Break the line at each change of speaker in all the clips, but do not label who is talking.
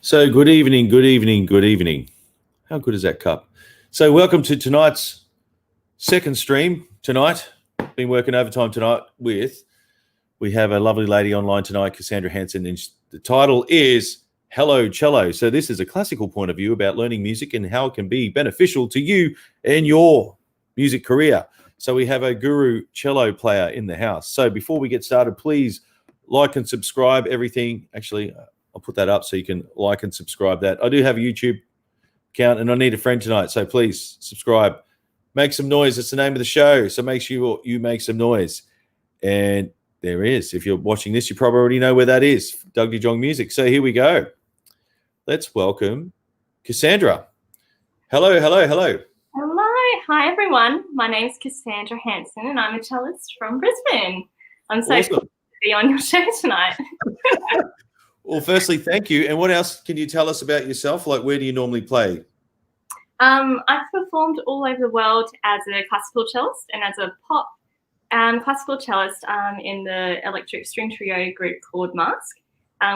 So good evening, good evening, good evening. How good is that cup? So welcome to tonight's second stream tonight. Been working overtime tonight we have a lovely lady online tonight, Cassandra Hansen, and the title is Hello Cello. So this is a classical point of view about learning music and how it can be beneficial to you in your music career. So we have a guru cello player in the house. So before we get started, please like and subscribe everything. Actually, I'll put that up so you can like and subscribe that. I do have a YouTube account and I need a friend tonight. So please subscribe. Make some noise. It's the name of the show. So make sure you make some noise. And there is. If you're watching this, you probably already know where that is. Doug Jong Music. So here we go. Let's welcome Cassandra. Hello, hello, hello.
Hello. Hi, everyone. My name's Cassandra Hansen and I'm a cellist from Brisbane. I'm so
Awesome.
excited to be on your show tonight.
Well, firstly, thank you. And what else can you tell us about yourself? Like, where do you normally play?
I've performed all over the world as a classical cellist and as a pop classical cellist in the electric string trio group called Mask.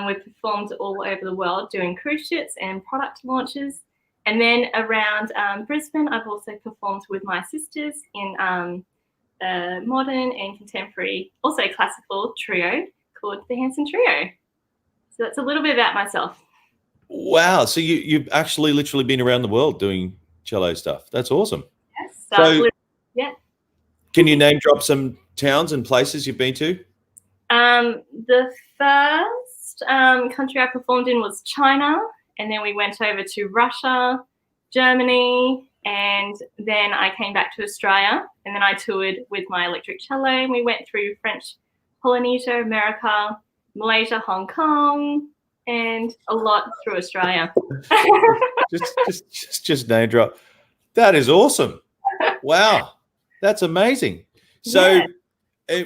We've performed all over the world doing cruise ships and product launches. And then around Brisbane, I've also performed with my sisters in a modern and contemporary, also classical trio called the Hansen Trio. So that's a little bit about myself.
Wow. So you've actually literally been around the world doing cello stuff. That's awesome.
Yes.
So
yeah.
Can you name drop some towns and places you've been to?
The first country I performed in was China, and then we went over to Russia, Germany, and then I came back to Australia, and then I toured with my electric cello, and we went through French Polynesia, America, Malaysia, Hong Kong, and a lot through Australia.
just name drop. That is awesome. Wow. That's amazing. So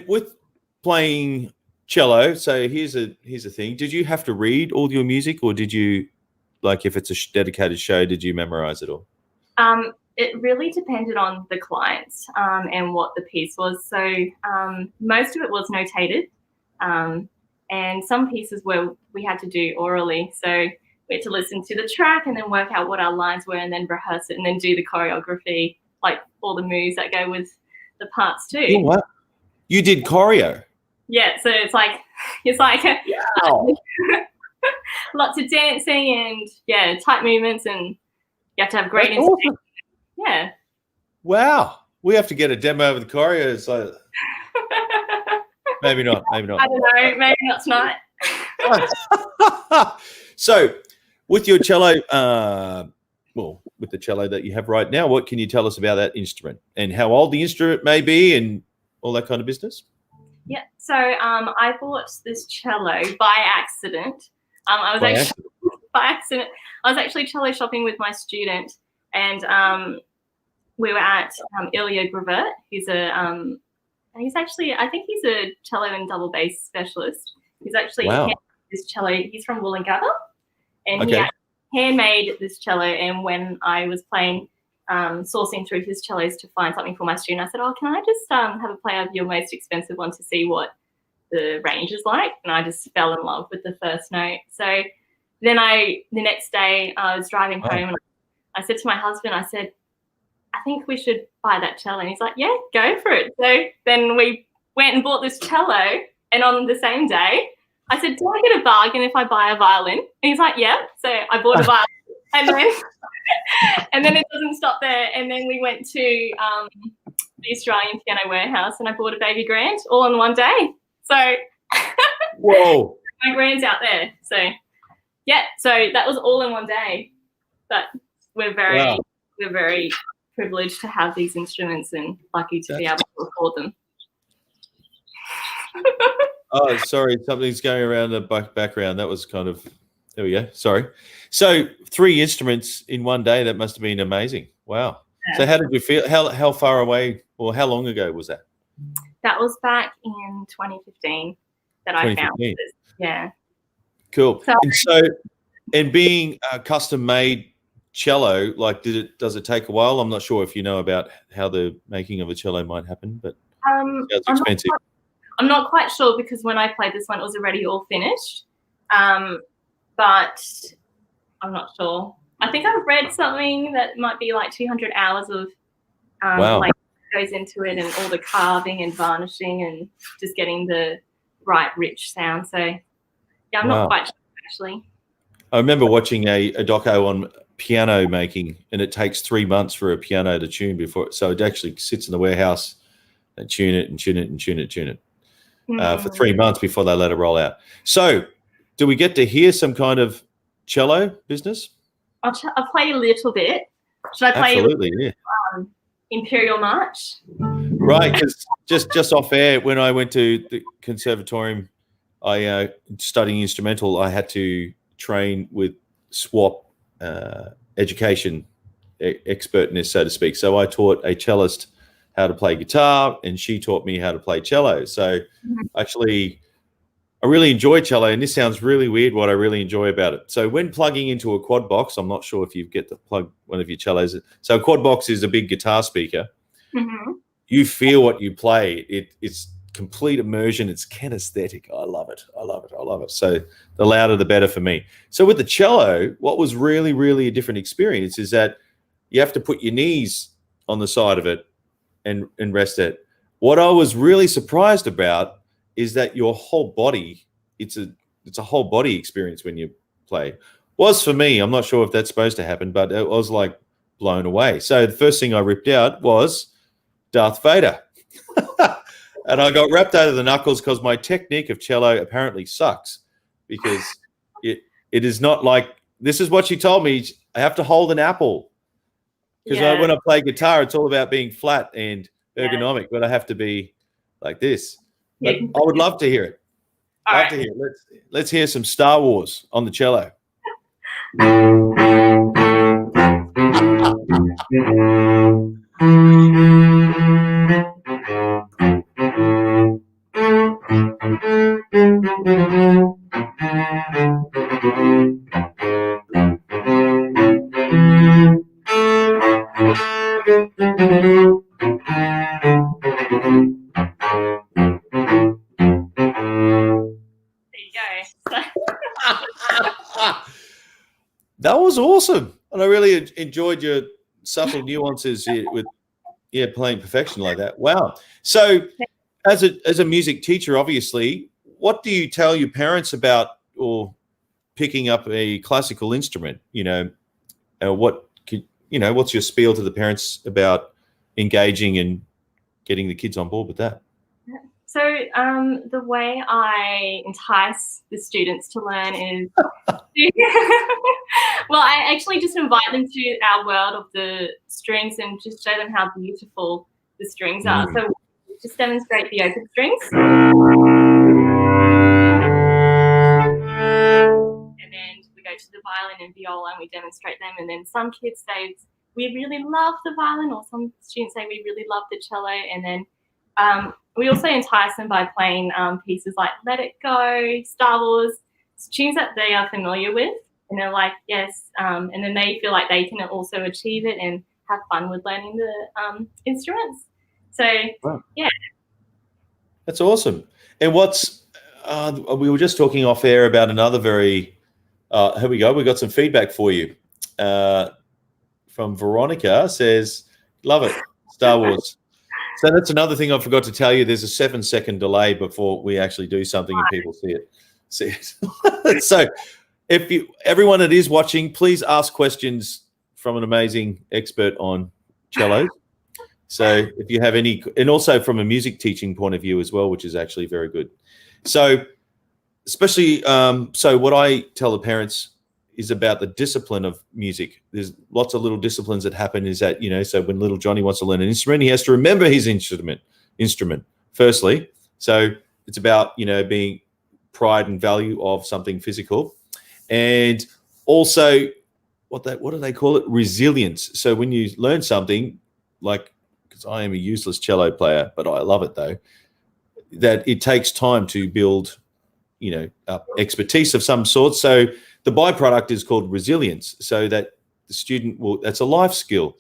with playing cello, so here's a thing. Did you have to read all your music, or did you, like, if it's a dedicated show, did you memorize it all?
It really depended on the clients and what the piece was. So most of it was notated, and some pieces where we had to do orally. So we had to listen to the track and then work out what our lines were and then rehearse it and then do the choreography, like all the moves that go with the parts too.
Oh, wow. You did choreo?
Yeah, so it's like
wow.
lots of dancing and tight movements, and you have to have great instinct. Awesome. Yeah.
Wow. We have to get a demo of the choreo. So maybe not.
I don't know. Maybe not tonight.
So with your cello, with the cello that you have right now, what can you tell us about that instrument and how old the instrument may be and all that kind of business?
Yeah, so I bought this cello by accident. I was actually cello shopping with my student, and we were at Ilya Gravert. He's actually, I think he's a cello and double bass specialist. He's actually this cello. He's from Wollongabba, and he handmade this cello. And when I was playing, sourcing through his cellos to find something for my student, I said, "Oh, can I just have a play of your most expensive one to see what the range is like?" And I just fell in love with the first note. So then the next day I was driving home, and I said to my husband, I said, "I think we should buy that cello." And he's like, "Yeah, go for it." So then we went and bought this cello, and on the same day, I said, "Do I get a bargain if I buy a violin?" And he's like, "Yeah." So I bought a violin, and then it doesn't stop there. And then we went to the Australian Piano Warehouse, and I bought a baby grand all in one day. So
whoa,
my grand's out there. So so that was all in one day. But we're very privileged to have these instruments and lucky to be able to afford them.
Oh, sorry, something's going around the background. That was kind of, there we go. Sorry. So 3 instruments in one day, that must have been amazing. Wow. Yeah. So how did you feel? How far away, or how long ago was that?
That was back in 2015 that I found this. Yeah.
Cool. And being a custom made cello, like, does it take a while? I'm not sure if you know about how the making of a cello might happen, but it's expensive.
I'm not quite sure, because when I played this one, it was already all finished. But I'm not sure. I think I've read something that might be like 200 hours of
Wow.
like goes into it, and all the carving and varnishing and just getting the right rich sound. So yeah, I'm
Wow.
not quite sure actually.
I remember watching a doco on piano making, and it takes 3 months for a piano to tune before. So it actually sits in the warehouse and tune it and tune it and tune it, for 3 months before they let it roll out. So do we get to hear some kind of cello business?
I'll play a little bit. Should I play?
Absolutely, yeah.
Imperial March?
Right, because just off air, when I went to the conservatorium, I studying instrumental, I had to train with SWAP education expertness, so to speak. So I taught a cellist how to play guitar, and she taught me how to play cello. So actually, I really enjoy cello, and this sounds really weird what I really enjoy about it. So when plugging into a quad box, I'm not sure if you get to plug one of your cellos. So a quad box is a big guitar speaker.
Mm-hmm.
You feel what you play. It's complete immersion. It's kinesthetic. I love it. I love it. I love it. So the louder, the better for me. So with the cello, what was really, really a different experience is that you have to put your knees on the side of it and rest it. What I was really surprised about is that your whole body, it's a whole body experience when you play. Was for me, I'm not sure if that's supposed to happen, but it was like blown away. So the first thing I ripped out was Darth Vader. And I got wrapped over the knuckles because my technique of cello apparently sucks, because it is not like, this is what she told me, I have to hold an apple. Because when I play guitar, it's all about being flat and ergonomic, but I have to be like this. But I would love to hear it. Love to hear it. Let's hear some Star Wars on the cello. That was awesome, and I really enjoyed your subtle nuances with playing perfection like that. Wow. So as a music teacher, obviously, what do you tell your parents about or picking up a classical instrument? What's your spiel to the parents about engaging and getting the kids on board with that?
So the way I entice the students to learn is, well, I actually just invite them to our world of the strings and just show them how beautiful the strings are. So we just demonstrate the open strings. And then we go to the violin and viola and we demonstrate them. And then some kids say, we really love the violin, or some students say, we really love the cello. And then we also entice them by playing pieces like Let It Go, Star Wars, tunes that they are familiar with. And they're like, yes. And then they feel like they can also achieve it and have fun with learning the instruments. So, yeah.
That's awesome. And we were just talking off air about another very, here we go. We got some feedback for you. From Veronica, says, love it, Star Wars. So that's another thing I forgot to tell you. There's a 7-second delay before we actually do something and people see it. So everyone that is watching, please ask questions from an amazing expert on cellos. So if you have any, and also from a music teaching point of view as well, which is actually very good. So especially, so what I tell the parents is about the discipline of music. There's lots of little disciplines that happen, is that, so when little Johnny wants to learn an instrument, he has to remember his instrument firstly. So it's about, being pride and value of something physical. And also what do they call it? Resilience. So when you learn something, like, because I am a useless cello player, but I love it though, that it takes time to build, expertise of some sort. So the byproduct is called resilience, so that the student that's a life skill.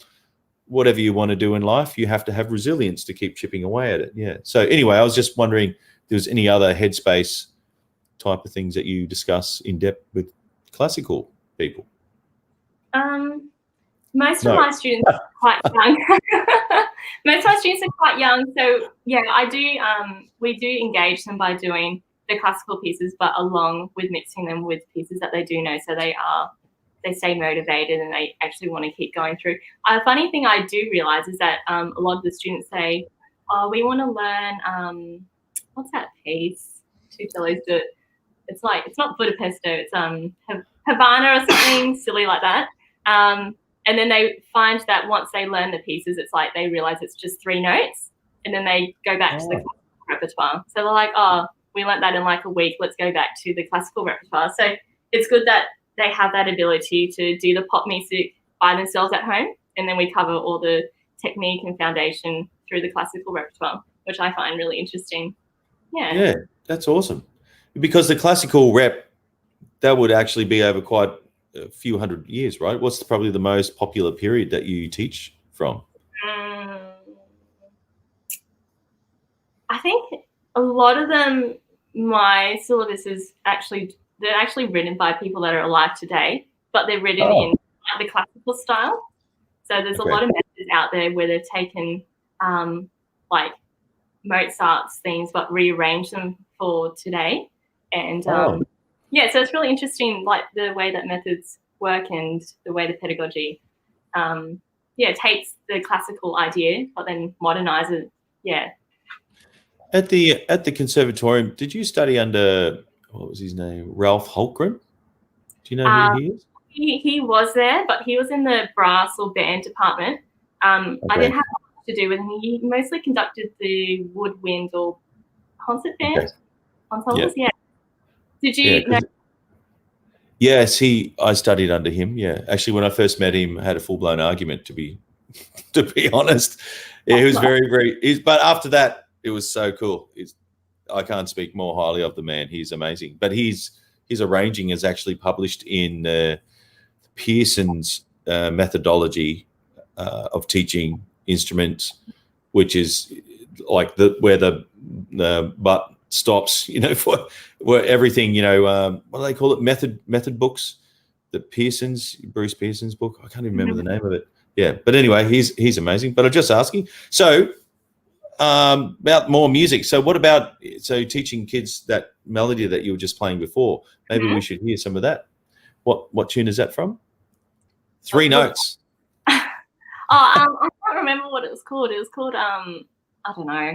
Whatever you want to do in life, you have to have resilience to keep chipping away at it. Yeah. So anyway, I was just wondering if there's any other headspace type of things that you discuss in depth with classical people.
Most
No.
of my students are quite young. Most of my students are quite young. So yeah, we do engage them by doing the classical pieces, but along with mixing them with pieces that they do know. So they stay motivated and they actually want to keep going through. A funny thing I do realize is that a lot of the students say, oh, we want to learn, what's that piece? Two cellos do it. It's not Budapesto, it's Havana or something silly like that. And then they find that once they learn the pieces, it's like they realize it's just 3 notes, and then they go back to the classical repertoire. So they're like, oh, we learnt that in like a week, let's go back to the classical repertoire. So it's good that they have that ability to do the pop music by themselves at home, and then we cover all the technique and foundation through the classical repertoire, which I find really interesting.
Yeah, that's awesome. Because the classical rep, that would actually be over quite a few hundred years, right? What's probably the most popular period that you teach from?
I think a lot of them, my syllabus is they're actually written by people that are alive today, but they're written in the classical style. So there's a lot of methods out there where they've taken like Mozart's themes but rearranged them for today. And so it's really interesting, like the way that methods work and the way the pedagogy takes the classical idea but then modernize it.
At the conservatorium, did you study under, what was his name, Ralph Holkgren? Do you know who he is?
He was there, but he was in the brass or band department. I didn't have much to do with him. He mostly conducted the woodwind or concert band ensembles. Yeah. Did you know?
Yes, I studied under him. Yeah, actually, when I first met him, I had a full-blown argument. To be honest, he was very. But after that, it was so cool. I can't speak more highly of the man. He's amazing. But his arranging is actually published in Pearson's methodology of teaching instruments, which is like where the butt stops, for where everything, what do they call it? Method books. Bruce Pearson's book. I can't even remember the name of it. Yeah, but anyway, he's amazing. But I'm just asking. So about more music. So what about teaching kids that melody that you were just playing before? Maybe we should hear some of that. What tune is that from? 3 notes.
I can't remember what it was called. It was called I don't know.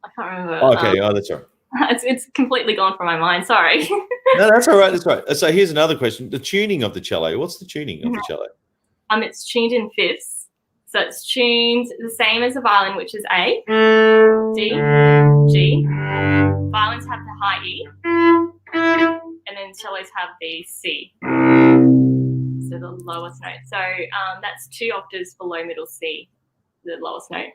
I can't remember.
Okay, that's all right.
It's completely gone from my mind. Sorry.
No, that's all right. That's right. So here's another question: the tuning of the cello. What's the tuning of the cello?
It's tuned in fifths. So it's tuned the same as a violin, which is A, D, G. Violins have the high E, and then cellos have the C. So the lowest note. So that's 2 octaves below middle C, the lowest note.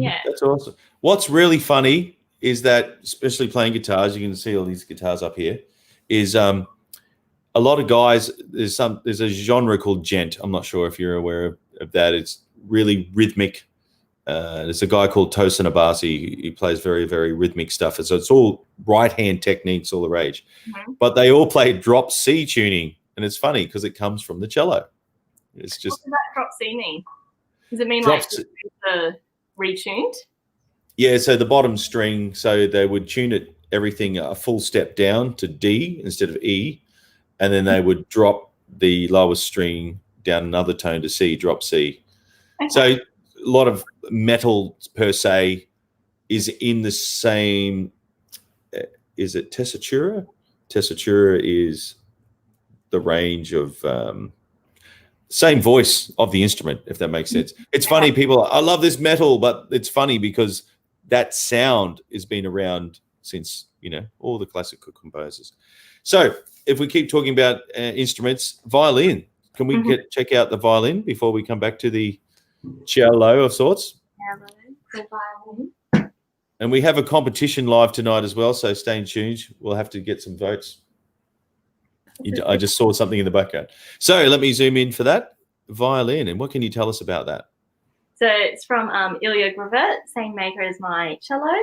Yeah. That's
awesome. What's really funny is that, especially playing guitars, you can see all these guitars up here, is a lot of guys, there's a genre called gent. I'm not sure if you're aware of that. It's really rhythmic. There's a guy called Tosin Abasi. He plays very, very rhythmic stuff. So it's all right-hand techniques, all the rage. But they all play drop C tuning. And it's funny because it comes from the cello. It's just.
What does that drop C mean? Does it mean like the retuned?
Yeah, so the bottom string, so they would tune it everything a full step down to D instead of E, and then they would drop the lowest string down another tone to C, drop C. Okay. So a lot of metal per se is in the same. Is it tessitura? Tessitura is the range of same voice of the instrument, if that makes sense. It's funny, people, I love this metal, but it's funny because that sound has been around since, all the classical composers. So if we keep talking about instruments, violin, can we check out the violin before we come back to the cello of sorts?
The violin.
And we have a competition live tonight as well, so stay tuned. We'll have to get some votes. I just saw something in the background. So let me zoom in for that. Violin. And what can you tell us about that?
So it's from Ilya Gravert, same maker as my cello.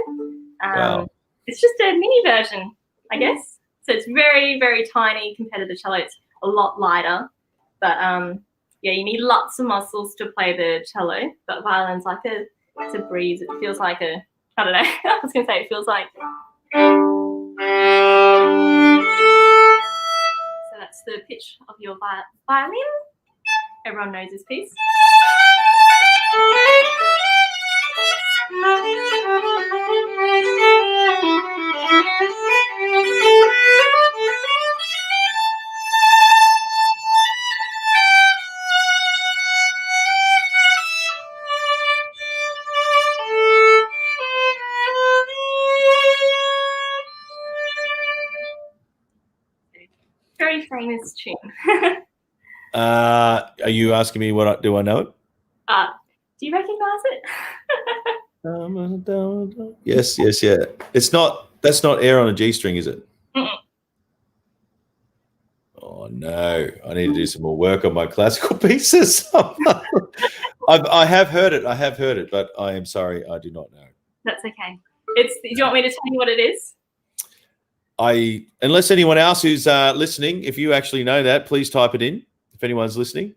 Wow.
It's just a mini version, I guess. So it's very, very tiny compared to the cello. It's a lot lighter. But yeah, you need lots of muscles to play the cello. But violin's like it's a breeze. It feels like I don't know. I was gonna say it feels like. So that's the pitch of your violin. Everyone knows this piece. Very famous tune.
Are you asking me do I know it?
Do you recognize
it? Yes, yeah. That's not air on a G string, is it?
Mm-mm.
Oh no, I need to do some more work on my classical pieces. I have heard it, but I am sorry, I do not know.
That's okay. Do you want me to tell you what it is?
Unless anyone else who's listening, if you actually know that, please type it in. If anyone's listening,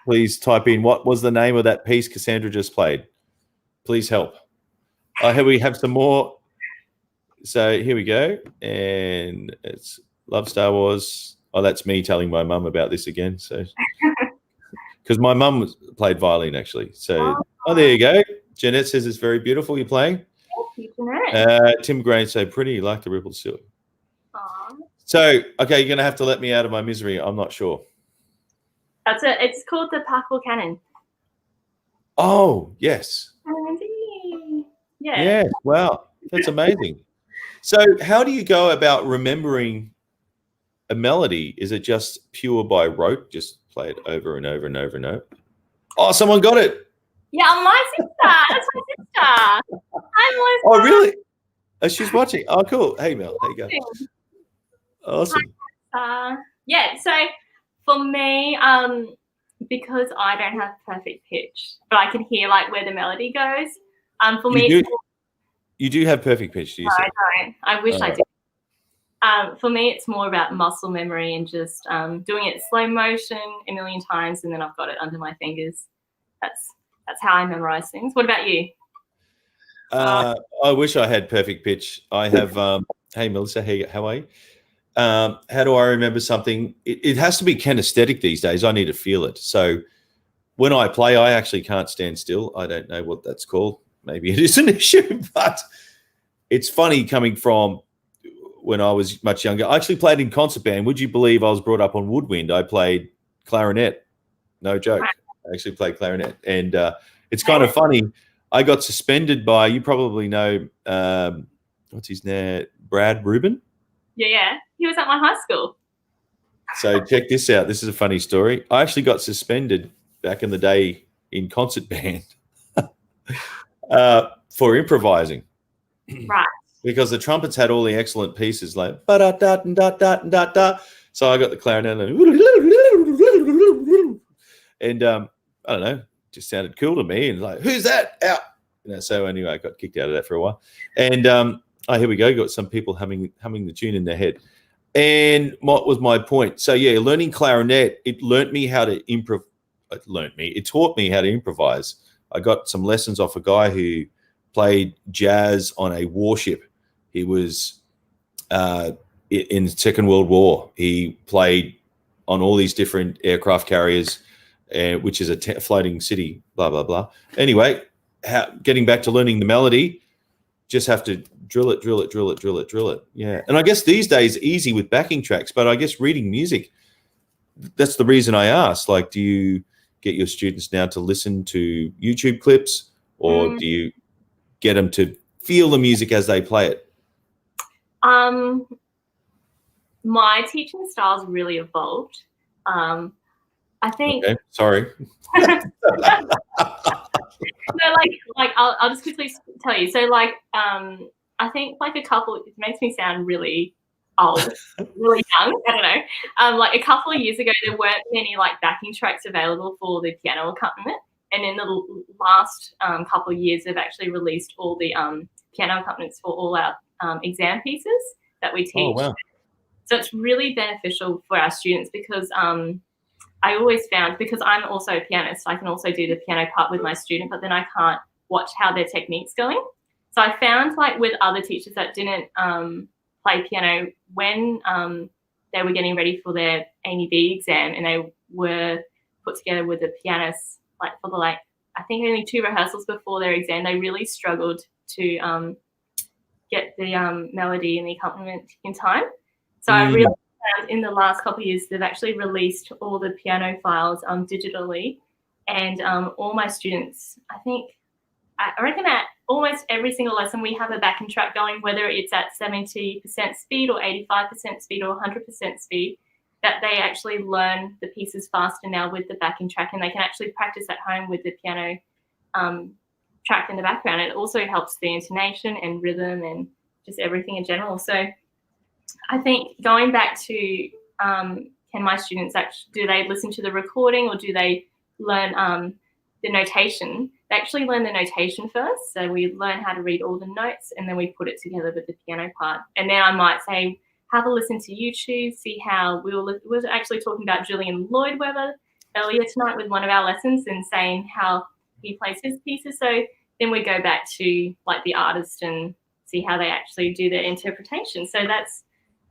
please type in what was the name of that piece Cassandra just played. Please help. We have some more. So here we go. And it's Love Star Wars. Oh, that's me telling my mum about this again. So, because my mum played violin actually. So, there you go. Jeanette says it's very beautiful. You're playing.
Thank you, Jeanette.
Tim Gray, so pretty. You like the rippled silk. So, okay, you're going to have to let me out of my misery. I'm not sure.
That's it. It's called the Papal Canon.
Oh, yes.
Yeah.
Yeah. Wow. That's amazing. So how do you go about remembering a melody? Is it just pure by rote? Just play it over and over and over and over? Oh, someone got it.
Yeah, my sister. That's my sister.
Oh, really? Oh, she's watching. Oh, cool. Hey, Mel. There you go. Awesome.
Yeah, so for me, because I don't have perfect pitch, but I can hear like where the melody goes. For me,
you do have perfect pitch, do you?
No, I don't. I wish I did. For me, it's more about muscle memory and just doing it slow motion a million times, and then I've got it under my fingers. That's how I memorize things. What about you?
I wish I had perfect pitch. I have. Hey, Melissa. Hey, how are you? How do I remember something? It has to be kinesthetic these days. I need to feel it. So when I play, I actually can't stand still. I don't know what that's called. Maybe it is an issue, but it's funny coming from when I was much younger. I actually played in concert band. Would you believe I was brought up on woodwind? I played clarinet. No joke. I actually played clarinet. And it's kind of funny. I got suspended by, you probably know, what's his name? Brad Rubin?
Yeah. He was at my high school.
So check this out. This is a funny story. I actually got suspended back in the day in concert band for improvising.
Right.
Because the trumpets had all the excellent pieces like ba-da-da-da-da-da-da. So I got the clarinet and I don't know, just sounded cool to me and like, who's that? Out. So anyway, I got kicked out of that for a while. And here we go. Got some people humming the tune in their head. And what was my point? So yeah, learning clarinet, it taught me how to improvise. I got some lessons off a guy who played jazz on a warship. He was in the Second World War. He played on all these different aircraft carriers, which is a floating city, blah, blah, blah. Anyway, getting back to learning the melody, just have to drill it. Yeah. And I guess these days easy with backing tracks, but I guess reading music, that's the reason I asked. Like, do you get your students now to listen to YouTube clips or do you get them to feel the music as they play it?
My teaching style's really evolved. I think.
Okay, sorry.
No, like I'll just quickly tell you. So like I think like it makes me sound really old, really young. I don't know. Like a couple of years ago, there weren't many like backing tracks available for the piano accompaniment, and in the last couple of years, they've actually released all the piano accompaniments for all our exam pieces that we teach.
Oh, wow.
So it's really beneficial for our students because I I always found, because I'm also a pianist, I can also do the piano part with my student, but then I can't watch how their technique's going. So I found, like, with other teachers that didn't play piano, when they were getting ready for their A&B exam and they were put together with a pianist, like, for the, like, I think only 2 rehearsals before their exam, they really struggled to get the melody and the accompaniment in time. So I really found in the last couple of years, they've actually released all the piano files digitally, and all my students, I reckon at almost every single lesson we have a backing track going, whether it's at 70% speed or 85% speed or 100% speed, that they actually learn the pieces faster now with the backing track, and they can actually practice at home with the piano track in the background. It also helps the intonation and rhythm and just everything in general. So I think going back to can my students actually, do they listen to the recording or do they learn the notation? They actually learn the notation first. So we learn how to read all the notes and then we put it together with the piano part. And then I might say, have a listen to YouTube, see how we were actually talking about Julian Lloyd-Webber earlier tonight with one of our lessons and saying how he plays his pieces. So then we go back to, like, the artist and see how they actually do their interpretation. So that's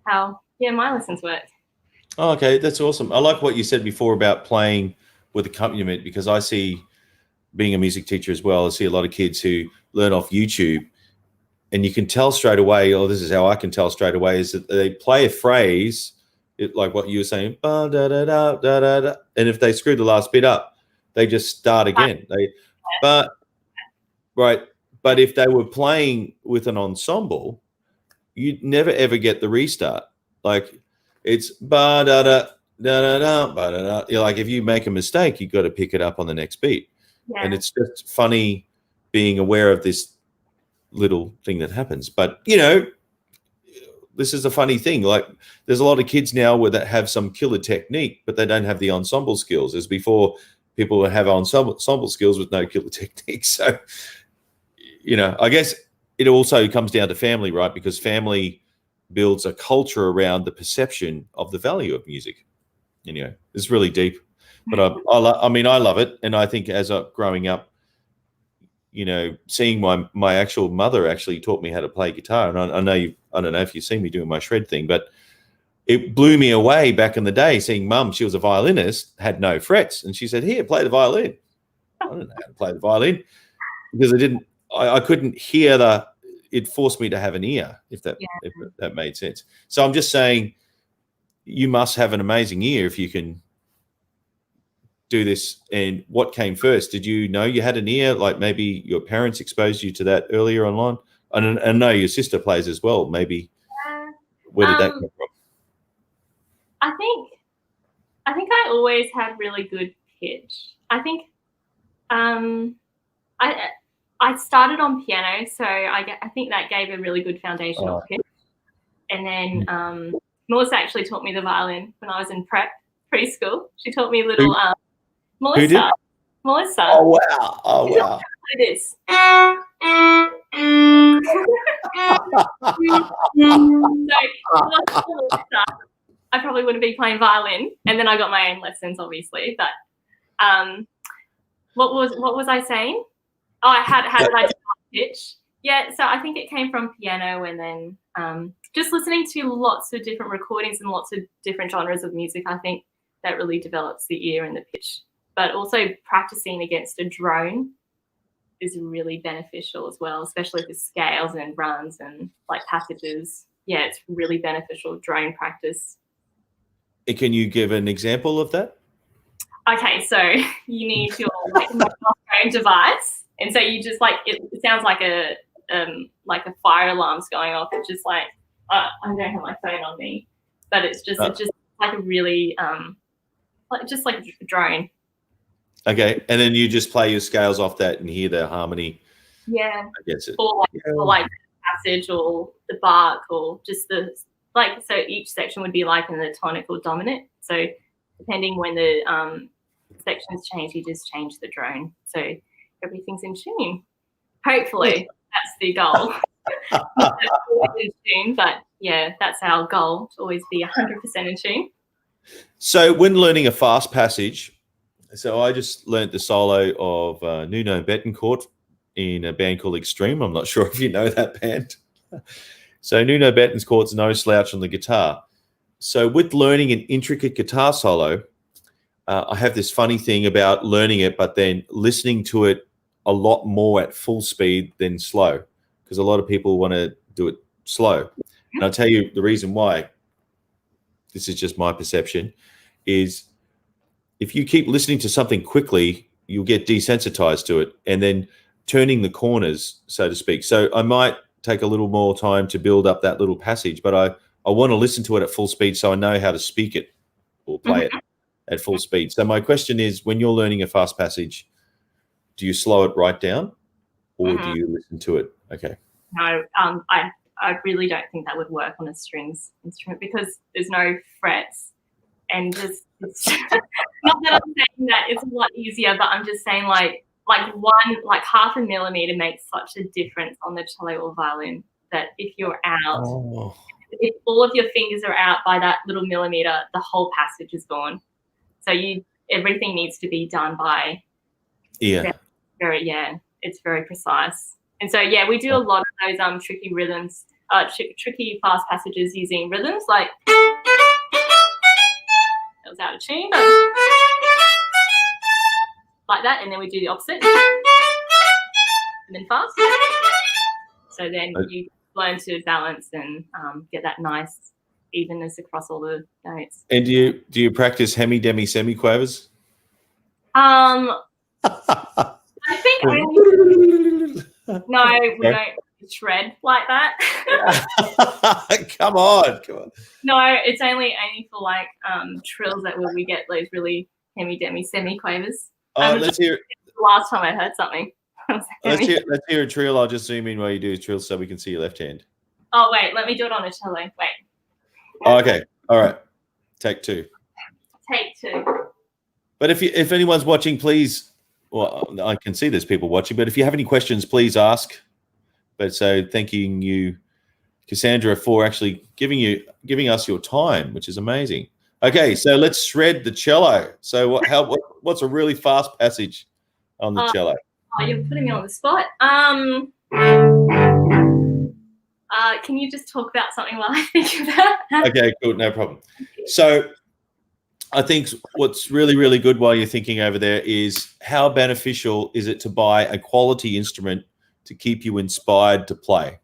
how, my lessons work.
Oh, okay, that's awesome. I like what you said before about playing with accompaniment, because I see, being a music teacher as well, I see a lot of kids who learn off YouTube, and you can tell straight away, or this is how I can tell straight away, is that they play a phrase, like what you were saying, ba, da, da, da, da, da, da, and if they screw the last bit up, they just start again. But if they were playing with an ensemble, you'd never ever get the restart. Like, it's ba da da da da da ba da da. Like, if you make a mistake, you've got to pick it up on the next beat. Yeah. And it's just funny being aware of this little thing that happens. But this is a funny thing. Like, there's a lot of kids now that have some killer technique, but they don't have the ensemble skills. As before, people would have ensemble skills with no killer technique. So, I guess it also comes down to family, right? Because family builds a culture around the perception of the value of music. It's really deep. But I love it. And I think as growing up, seeing my actual mother actually taught me how to play guitar. And I don't know if you've seen me doing my shred thing, but it blew me away back in the day seeing Mum. She was a violinist, had no frets. And she said, "Here, play the violin." I don't know how to play the violin because I couldn't hear it forced me to have an ear, if that made sense. So I'm just saying, you must have an amazing ear if you can do this. And what came first? Did you know you had an ear? Like, maybe your parents exposed you to that earlier online? And I know your sister plays as well. Maybe where did that come from?
I think I always had really good pitch. I think I started on piano, so I think that gave a really good foundational pitch. And then Melissa actually taught me the violin when I was in preschool. She taught me little Melissa.
Who did?
Melissa.
Oh wow! Oh wow!
It is. So, I probably wouldn't be playing violin, and then I got my own lessons, obviously. But what was I saying? Oh, how did I do pitch? Yeah, so I think it came from piano, and then just listening to lots of different recordings and lots of different genres of music. I think that really develops the ear and the pitch. But also practicing against a drone is really beneficial as well, especially for scales and runs and like passages. Yeah, it's really beneficial drone practice.
Can you give an example of that?
Okay, so you need your microphone device, and so you just it sounds like a fire alarm's going off. It's just like I don't have my phone on me, but it's just like a really just like a drone.
Okay, and then you just play your scales off that and hear the harmony.
Yeah.
I guess it.
Or like the passage or the bark or just so each section would be like in the tonic or dominant. So depending when the sections change, you just change the drone. So everything's in tune. Hopefully that's the goal. Not always in tune, but yeah, that's our goal, to always be 100% in tune.
So when learning a fast passage, so I just learnt the solo of Nuno Betancourt in a band called Extreme. I'm not sure if you know that band. So Nuno Betancourt's no slouch on the guitar. So with learning an intricate guitar solo, I have this funny thing about learning it, but then listening to it a lot more at full speed than slow, because a lot of people want to do it slow. And I'll tell you the reason why. This is just my perception, is if you keep listening to something quickly, you'll get desensitized to it, and then turning the corners, so to speak. So I might take a little more time to build up that little passage, but I want to listen to it at full speed so I know how to speak it or play it at full speed. So my question is, when you're learning a fast passage, do you slow it right down, or do you listen to it? Okay.
No, I really don't think that would work on a strings instrument, because there's no frets, and just it's not that I'm saying that it's a lot easier, but I'm just saying like half a millimeter makes such a difference on the cello or violin, that if you're out, if all of your fingers are out by that little millimeter, the whole passage is gone. So everything needs to be done by it's very precise. And so we do a lot of those tricky rhythms, tricky fast passages using rhythms like that was out of tune, but like that, and then we do the opposite, and then fast. So then you learn to balance and get that nice evenness across all the notes.
And do you practice hemi, demi, semi-quavers?
I think no, we don't shred like that.
Come on.
No, it's only for like trills that we get those really hemi, demi, semi-quavers.
Let's hear.
The last time I heard something.
Let's hear a trill. I'll just zoom in while you do a trill so we can see your left hand.
Oh wait, let me do it on a cello. Wait.
Oh, okay. All right. Take two. But if anyone's watching, please. Well, I can see there's people watching, but if you have any questions, please ask. But so thanking you, Cassandra, for actually giving us your time, which is amazing. Okay, so let's shred the cello. So what's a really fast passage on the cello?
Oh, you're putting me on the spot. Can you just talk about something while I think of that?
Okay, cool, no problem. So I think what's really, really good while you're thinking over there is, how beneficial is it to buy a quality instrument to keep you inspired to play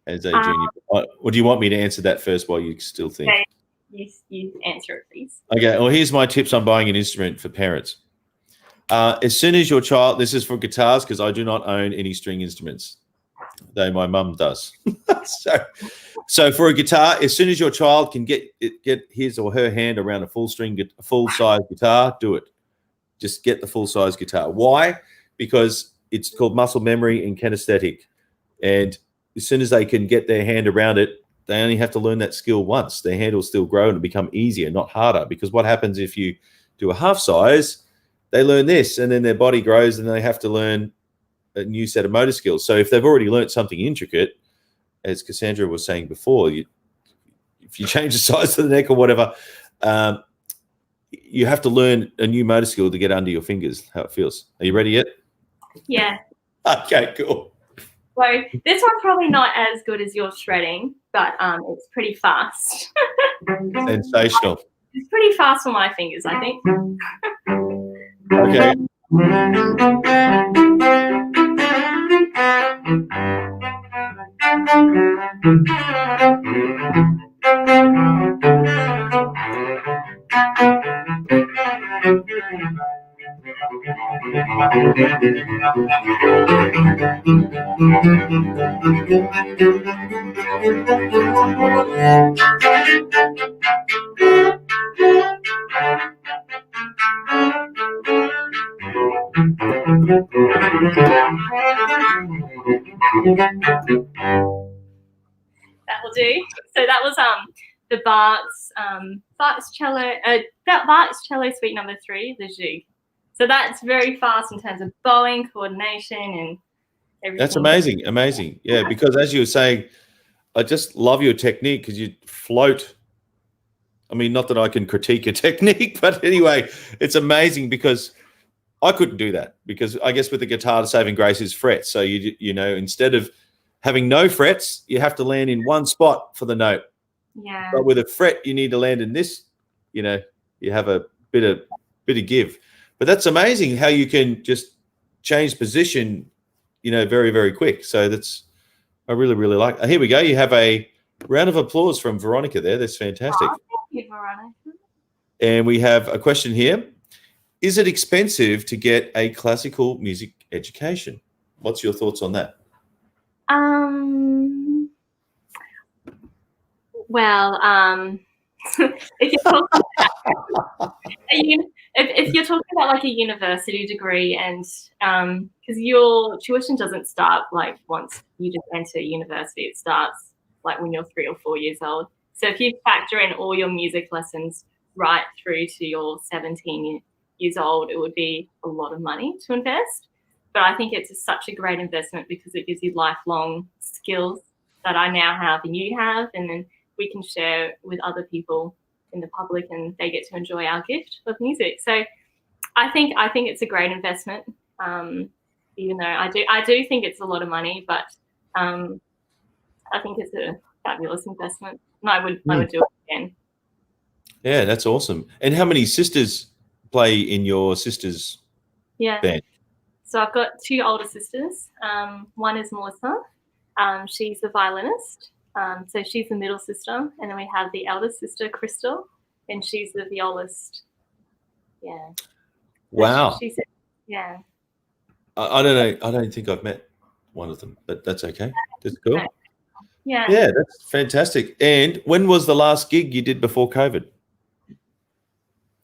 as a junior? Or do you want me to answer that first while you still think?
Okay. You answer it, please.
Okay, well, here's my tips on buying an instrument for parents. As soon as your child, this is for guitars because I do not own any string instruments, though my mum does. So for a guitar, as soon as your child can get his or her hand around a full-size guitar, do it. Just get the full-size guitar. Why? Because it's called muscle memory and kinesthetic. And as soon as they can get their hand around it, they only have to learn that skill once. Their hand will still grow and become easier, not harder. Because what happens if you do a half size, they learn this, and then their body grows and they have to learn a new set of motor skills. So if they've already learned something intricate, as Cassandra was saying before, if you change the size of the neck or whatever, you have to learn a new motor skill to get under your fingers, how it feels. Are you ready yet?
Yeah.
Okay, cool.
So this one's probably not as good as your shredding, but it's pretty fast.
Sensational.
It's pretty fast for my fingers, I think.
Okay.
That will do. So that was the Bart's cello, Bart's cello suite number 3, the Jig. So that's very fast in terms of bowing, coordination, and everything.
That's amazing. Yeah, because as you were saying, I just love your technique because you float I mean, not that I can critique your technique, but anyway, it's amazing because I couldn't do that, because I guess with the guitar, the saving grace is frets. So you know, instead of having no frets, you have to land in one spot for the note.
Yeah.
But with a fret, you need to land in this. You know, you have a bit of give. But that's amazing how you can just change position, you know, very, very quick. So I really, really like. Here we go. You have a round of applause from Veronica there. That's fantastic.
Oh, thank you, Veronica.
And we have a question here. Is it expensive to get a classical music education? What's your thoughts on that?
Well, if you're talking if you're talking about like a university degree, and because your tuition doesn't start like once you just enter university, it starts like when you're 3 or 4 years old. So if you factor in all your music lessons right through to your 17 years old, it would be a lot of money to invest. But I think it's such a great investment because it gives you lifelong skills that I now have and you have, and then we can share with other people in the public, and they get to enjoy our gift of music. So I think it's a great investment, even though I do think it's a lot of money, but I think it's a fabulous investment, and I would do it again. Yeah,
that's awesome. And how many sisters play in your sister's band?
So I've got 2 older sisters. One is Melissa. She's the violinist. So she's the middle sister. And then we have the eldest sister, Crystal, and she's the violist. Yeah.
Wow.
She's yeah.
I don't know. I don't think I've met one of them, but that's okay. That's cool.
Yeah.
Yeah, that's fantastic. And when was the last gig you did before COVID?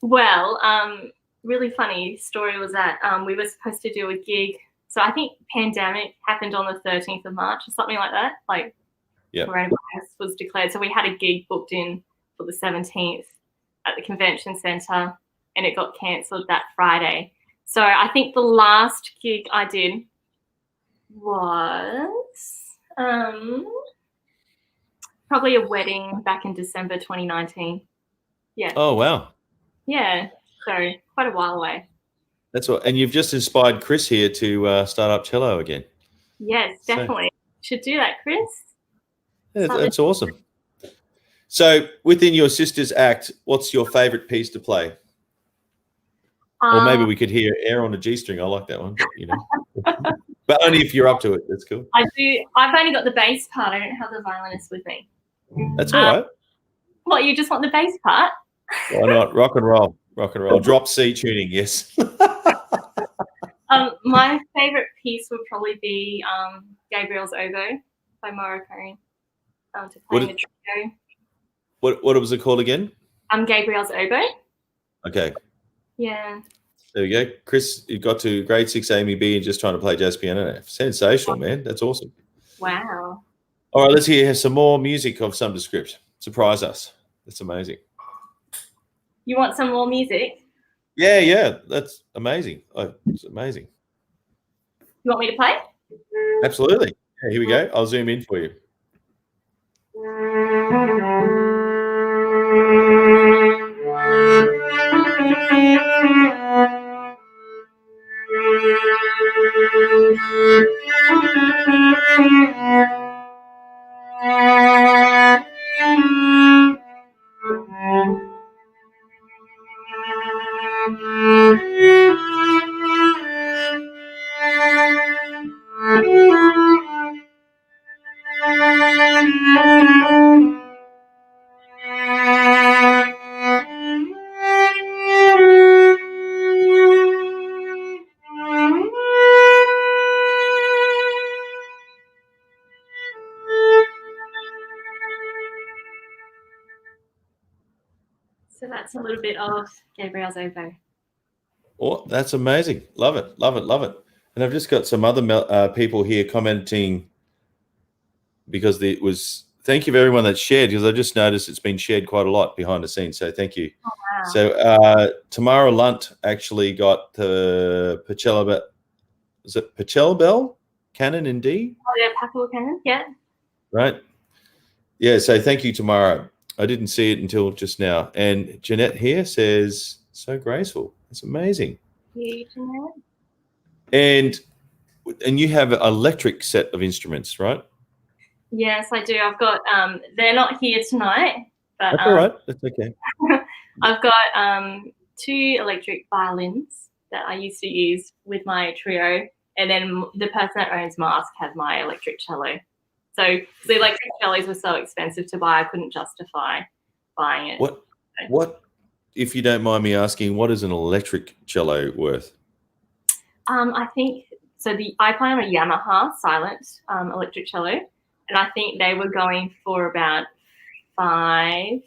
Well, really funny story was that we were supposed to do a gig. So I think pandemic happened on the 13th of March or something like that. Like, coronavirus was declared. So we had a gig booked in for the 17th at the convention center, and it got cancelled that Friday. So I think the last gig I did was probably a wedding back in December 2019. Yeah.
Oh, wow.
Yeah. So quite a while away.
That's what. And you've just inspired Chris here to start up Cello again.
Yes, definitely. Should do that, Chris.
Yeah, that's awesome. So within your sister's act, what's your favorite piece to play? Or maybe we could hear Air on a G string. I like that one, you know. But only if you're up to it. That's cool.
I do. I've only got the bass part. I don't have the violinist with me.
That's all right.
What, you just want the bass part?
Why not? Rock and roll. Rock and roll. Drop C tuning, yes.
My favorite piece would probably be Gabriel's Oboe by Mauro Perrin. To play in the trio.
What was it called again?
Gabriel's Oboe.
Okay.
Yeah.
There we go. Chris, you got to grade 6 AMB and just trying to play jazz piano. Sensational, man. That's awesome.
Wow.
All right, let's hear some more music of some description. Surprise us. That's amazing.
You want some more music?
Yeah. That's amazing. It's amazing.
You want me to play?
Absolutely. Yeah, here we go. I'll zoom in for you.
So that's a little bit of Gabriel's Oboe.
Oh, that's amazing. Love it. And I've just got some other people here commenting because it was, thank you for everyone that shared, because I just noticed it's been shared quite a lot behind the scenes. So thank you.
Oh, wow.
So Tamara Lunt actually got the Pachelbel, is it Pachelbel canon in D?
Oh, yeah, Pachelbel canon, yeah.
Right. Yeah, so thank you, Tamara. I didn't see it until just now. And Jeanette here says, so graceful. It's amazing.
You, Jeanette?
And you have an electric set of instruments, right?
Yes, I do. I've got they're not here tonight, but
that's all right. That's okay.
I've got 2 electric violins that I used to use with my trio, and then the person that owns Mask had my electric cello. So the electric cellos were so expensive to buy, I couldn't justify buying it.
What, if you don't mind me asking, what is an electric cello worth?
I think so. I play on a Yamaha silent electric cello, and I think they were going for about $5,000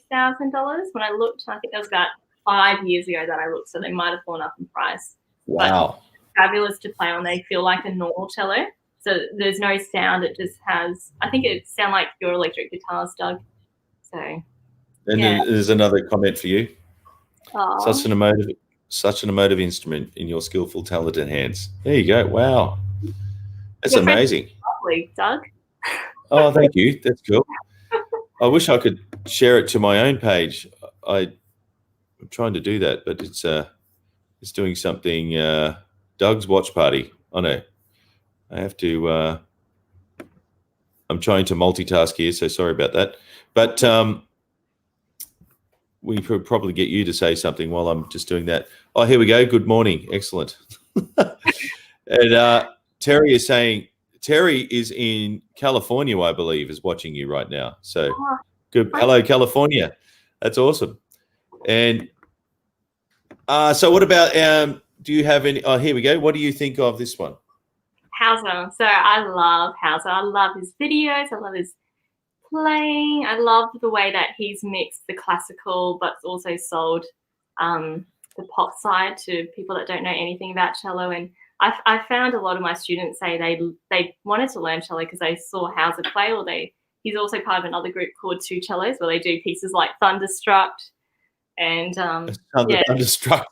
when I looked. I think that was about 5 years ago that I looked, so they might have gone up in price.
Wow.
But fabulous to play on. They feel like a normal cello. So there's no sound. It just has, I think it sounds like your electric guitars, Doug. So.
And then there's another comment for you.
Aww.
Such an emotive instrument in your skillful, talented hands. There you go. Wow. That's amazing.
Lovely, Doug.
Oh, thank you. That's cool. I wish I could share it to my own page. I'm trying to do that, but it's doing something. Doug's watch party. Oh no. I have to, I'm trying to multitask here, so sorry about that. But we could probably get you to say something while I'm just doing that. Oh, here we go. Good morning. Excellent. And Terry is saying, Terry is in California, I believe, is watching you right now. So good. Hello, California. That's awesome. And so what about, do you have any, oh, here we go. What do you think of this one?
Hauser. So I love Hauser. I love his videos. I love his playing. I love the way that he's mixed the classical, but also sold the pop side to people that don't know anything about cello. And I found a lot of my students say they wanted to learn cello because they saw Hauser play, or he's also part of another group called Two Cellos where they do pieces like Thunderstruck and
Thunderstruck.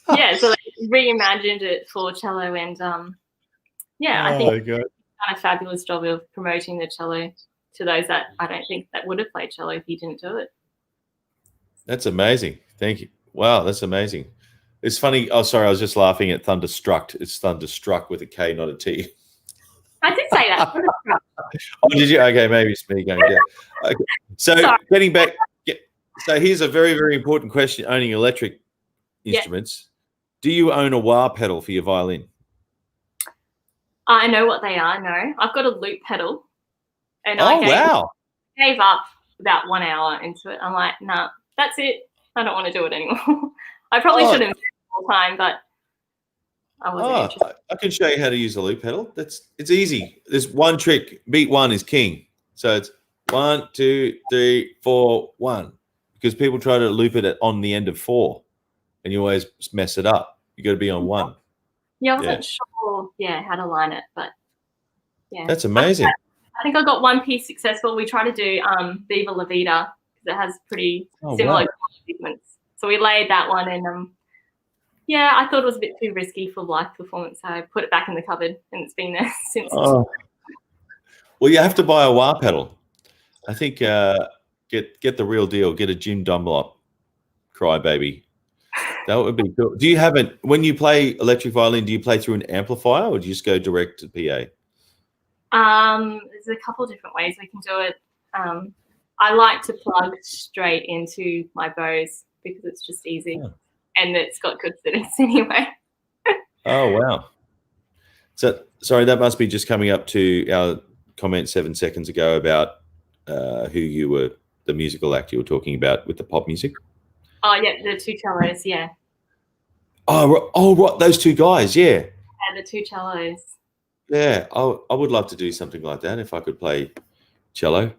Yeah, so they reimagined it for cello, and I think he's done a fabulous job of promoting the cello to those that I don't think that would have played cello if he didn't do it. That's
amazing. Thank you. Wow, that's amazing. It's funny. Oh, sorry, I was just laughing at Thunderstruck. It's Thunderstruck with a K, not a T.
I did say that.
Oh, did you? Okay, maybe it's me going down. Okay. So getting back. So here's a very, very important question. Owning electric instruments. Do you own a wah pedal for your violin?
I know what they are. No, I've got a loop pedal. And I gave up about 1 hour into it. I'm like, nah, that's it. I don't want to do it anymore. I probably should have all the time, but I wasn't interested.
I can show you how to use a loop pedal. It's easy. There's one trick. Beat 1 is king. So it's 1, 2, 3, 4, 1. Because people try to loop it on the end of 4, and you always mess it up. You got to be on 1.
Yeah, I wasn't sure. How to line it, but
that's amazing.
I think I got one piece successful. We tried to do Viva La Vida because it has pretty similar movements. So we laid that one, and I thought it was a bit too risky for live performance, so I put it back in the cupboard, and it's been there since.
Well, you have to buy a wah pedal. I think get the real deal. Get a Jim Dunlop Crybaby. That would be cool. Do you have when you play electric violin, do you play through an amplifier, or do you just go direct to PA?
There's a couple of different ways we can do it. I like to plug straight into my bows because it's just easy, and it's got good fittings anyway.
Oh wow! So sorry, that must be just coming up to our comment 7 seconds ago about who you were, the musical act you were talking about with the pop music.
Oh yeah, the 2 cellos, yeah.
Oh right, those 2 guys, yeah.
Yeah, the 2 cellos.
Yeah, I would love to do something like that if I could play cello.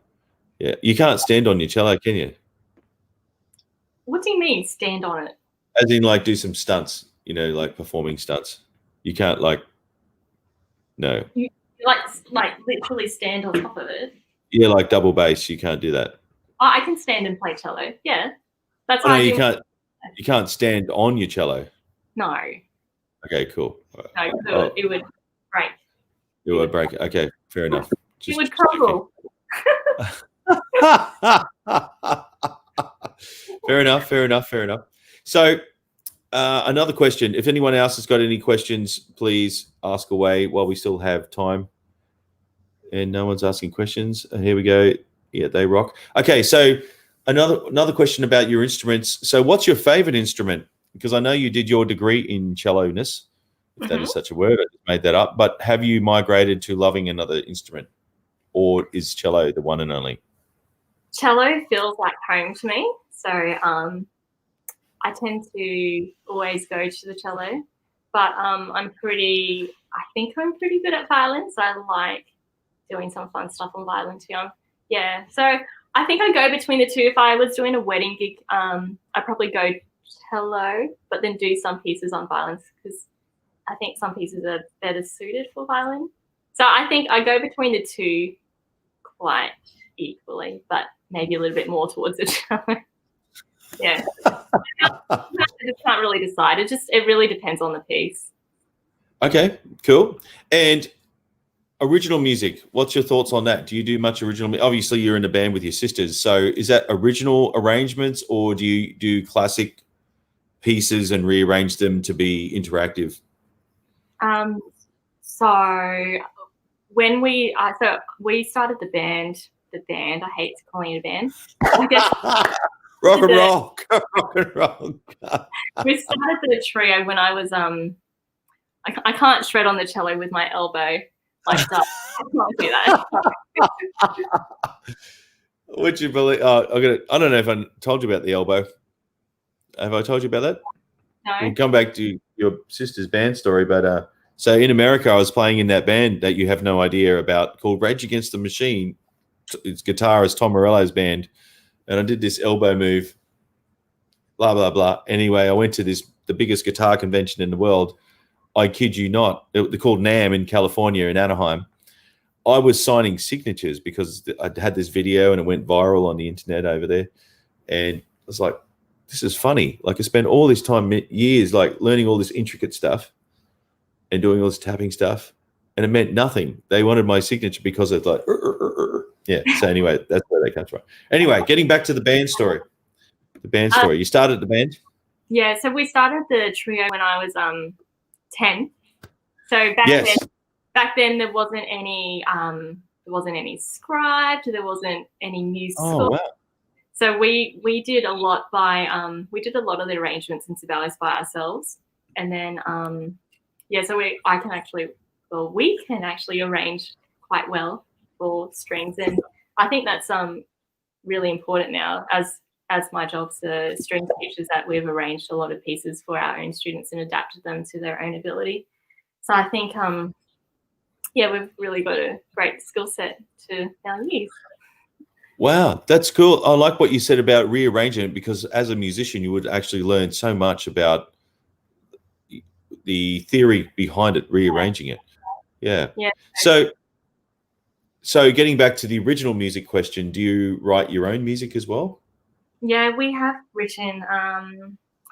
Yeah, you can't stand on your cello, can you?
What do you mean, stand on it?
As in, like, do some stunts, like performing stunts. You can't, no.
You like literally stand on top of it?
Yeah, like double bass, you can't do that.
Oh, I can stand and play cello, yeah. That's what
you can't stand on your cello.
No.
Okay, cool.
No, it would break.
It would break. Okay, fair enough.
It would crumble.
Fair enough. So another question. If anyone else has got any questions, please ask away while we still have time. And no one's asking questions. Here we go. Yeah, they rock. Okay, so another question about your instruments. So what's your favorite instrument? Because I know you did your degree in cello-ness, if that is such a word. I just made that up. But have you migrated to loving another instrument? Or is cello the one and only?
Cello feels like home to me. So I tend to always go to the cello. But I think I'm pretty good at violin. So I like doing some fun stuff on violin too. Yeah. So I think I go between the two. If I was doing a wedding gig, I'd probably go cello, but then do some pieces on violins because I think some pieces are better suited for violin. So I think I go between the two quite equally, but maybe a little bit more towards the cello. Yeah. I just can't really decide. It really depends on the piece.
Okay, cool. And original music, what's your thoughts on that? Do you do much original? Obviously, you're in a band with your sisters. So is that original arrangements or do you do classic pieces and rearrange them to be interactive?
So when we started the band, I hate calling it a band.
Rock and roll.
We started the trio when I was I can't shred on the cello with my elbow like that. I can't do that.
Would you believe? I don't know if I told you about the elbow. Have I told you about that?
No.
We'll come back to your sister's band story, but so in America, I was playing in that band that you have no idea about called Rage Against the Machine. It's guitarist Tom Morello's band, and I did this elbow move. Blah blah blah. Anyway, I went to the biggest guitar convention in the world. I kid you not. They're called NAMM in California, in Anaheim. I was signing signatures because I had this video and it went viral on the internet over there. And I was like, this is funny. Like I spent all this time, years, like learning all this intricate stuff and doing all this tapping stuff. And it meant nothing. They wanted my signature because it's like, yeah. So anyway, that's where that comes from. Anyway, getting back to the band story. You started the band?
Yeah. So we started the trio when I was 10. So back then there wasn't any scribed, there wasn't any music.
Oh, wow.
So we did a lot of the arrangements in Sibelius by ourselves, and then so we can actually arrange quite well for strings, and I think that's really important now as my job's a strings teachers, that we've arranged a lot of pieces for our own students and adapted them to their own ability. So I think we've really got a great skill set to now use.
Wow, that's cool. I like what you said about rearranging it, because as a musician, you would actually learn so much about the theory behind it, rearranging it. Yeah. Yeah. So getting back to the original music question, do you write your own music as well?
Yeah, we have written, I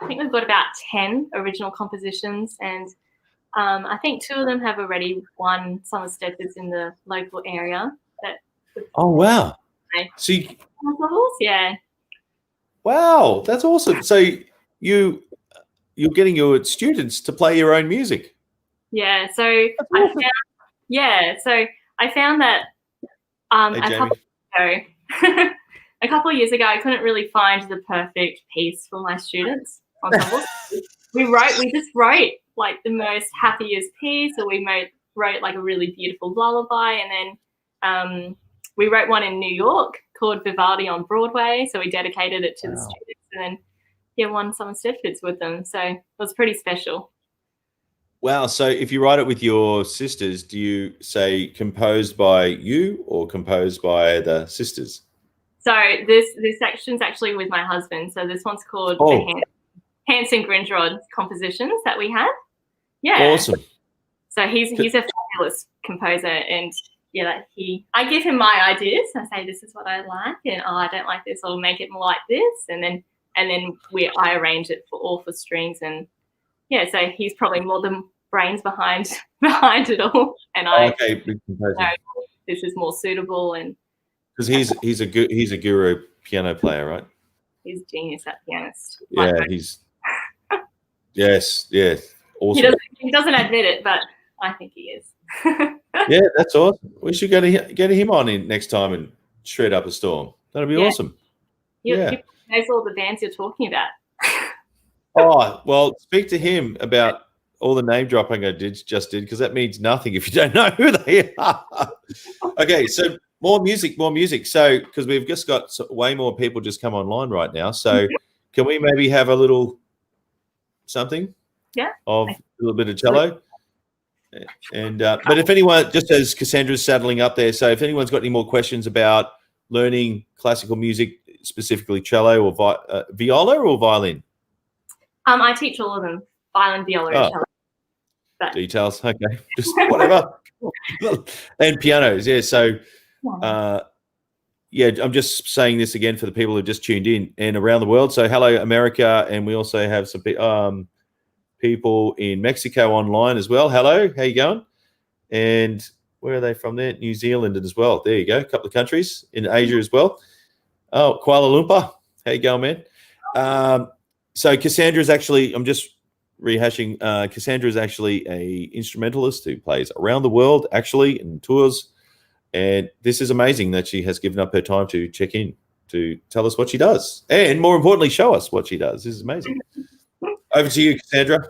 think we've got about 10 original compositions, and I think 2 of them have already won Summer Steppers in the local area.
Oh, wow. So
yeah.
Wow, that's awesome. So you're getting your students to play your own music.
Yeah. So I found that a couple of years ago, I couldn't really find the perfect piece for my students. We just wrote like the most happiest piece, or we wrote like a really beautiful lullaby, and then we wrote one in New York called Vivaldi on Broadway. So we dedicated it to the students, and then won some Stedfords with them. So it was pretty special.
Wow. So if you write it with your sisters, do you say composed by you or composed by the sisters?
So this section's actually with my husband. So this one's called the Hansen Grindrod compositions that we had. Yeah.
Awesome.
So he's a fabulous composer, and I give him my ideas. I say, this is what I like, and I don't like this, I'll make it more like this, and then I arrange it for strings, and so he's probably more the brains behind it all, and this is more suitable, and
because he's a guru piano player, right?
he's genius at pianist.
Yeah, he's yes, awesome.
He doesn't admit it, but I think he is.
Yeah, that's awesome. We should get him on in next time and shred up a storm. That'll be awesome.
He knows all the bands you're talking about.
Oh, well, speak to him about all the name dropping I just did, because that means nothing if you don't know who they are. Okay, so more music. So, because we've just got way more people just come online right now. So, can we maybe have a little something?
Yeah.
Of a little bit of cello. And but if anyone, just as Cassandra's saddling up there, so if anyone's got any more questions about learning classical music, specifically cello or viola or violin?
I teach all of them, violin, viola, and cello. But
details, okay, just whatever. And pianos, yeah. So, I'm just saying this again for the people who just tuned in and around the world. So, hello, America, and we also have some people in Mexico online as well. Hello, how you going? And where are they from there? New Zealand as well. There you go. A couple of countries in Asia as well. Oh, Kuala Lumpur. How you going, man? So Cassandra's actually, I'm just rehashing, Cassandra's actually a instrumentalist who plays around the world actually in tours. And this is amazing that she has given up her time to check in to tell us what she does. And more importantly, show us what she does. This is amazing. Over to you, Cassandra.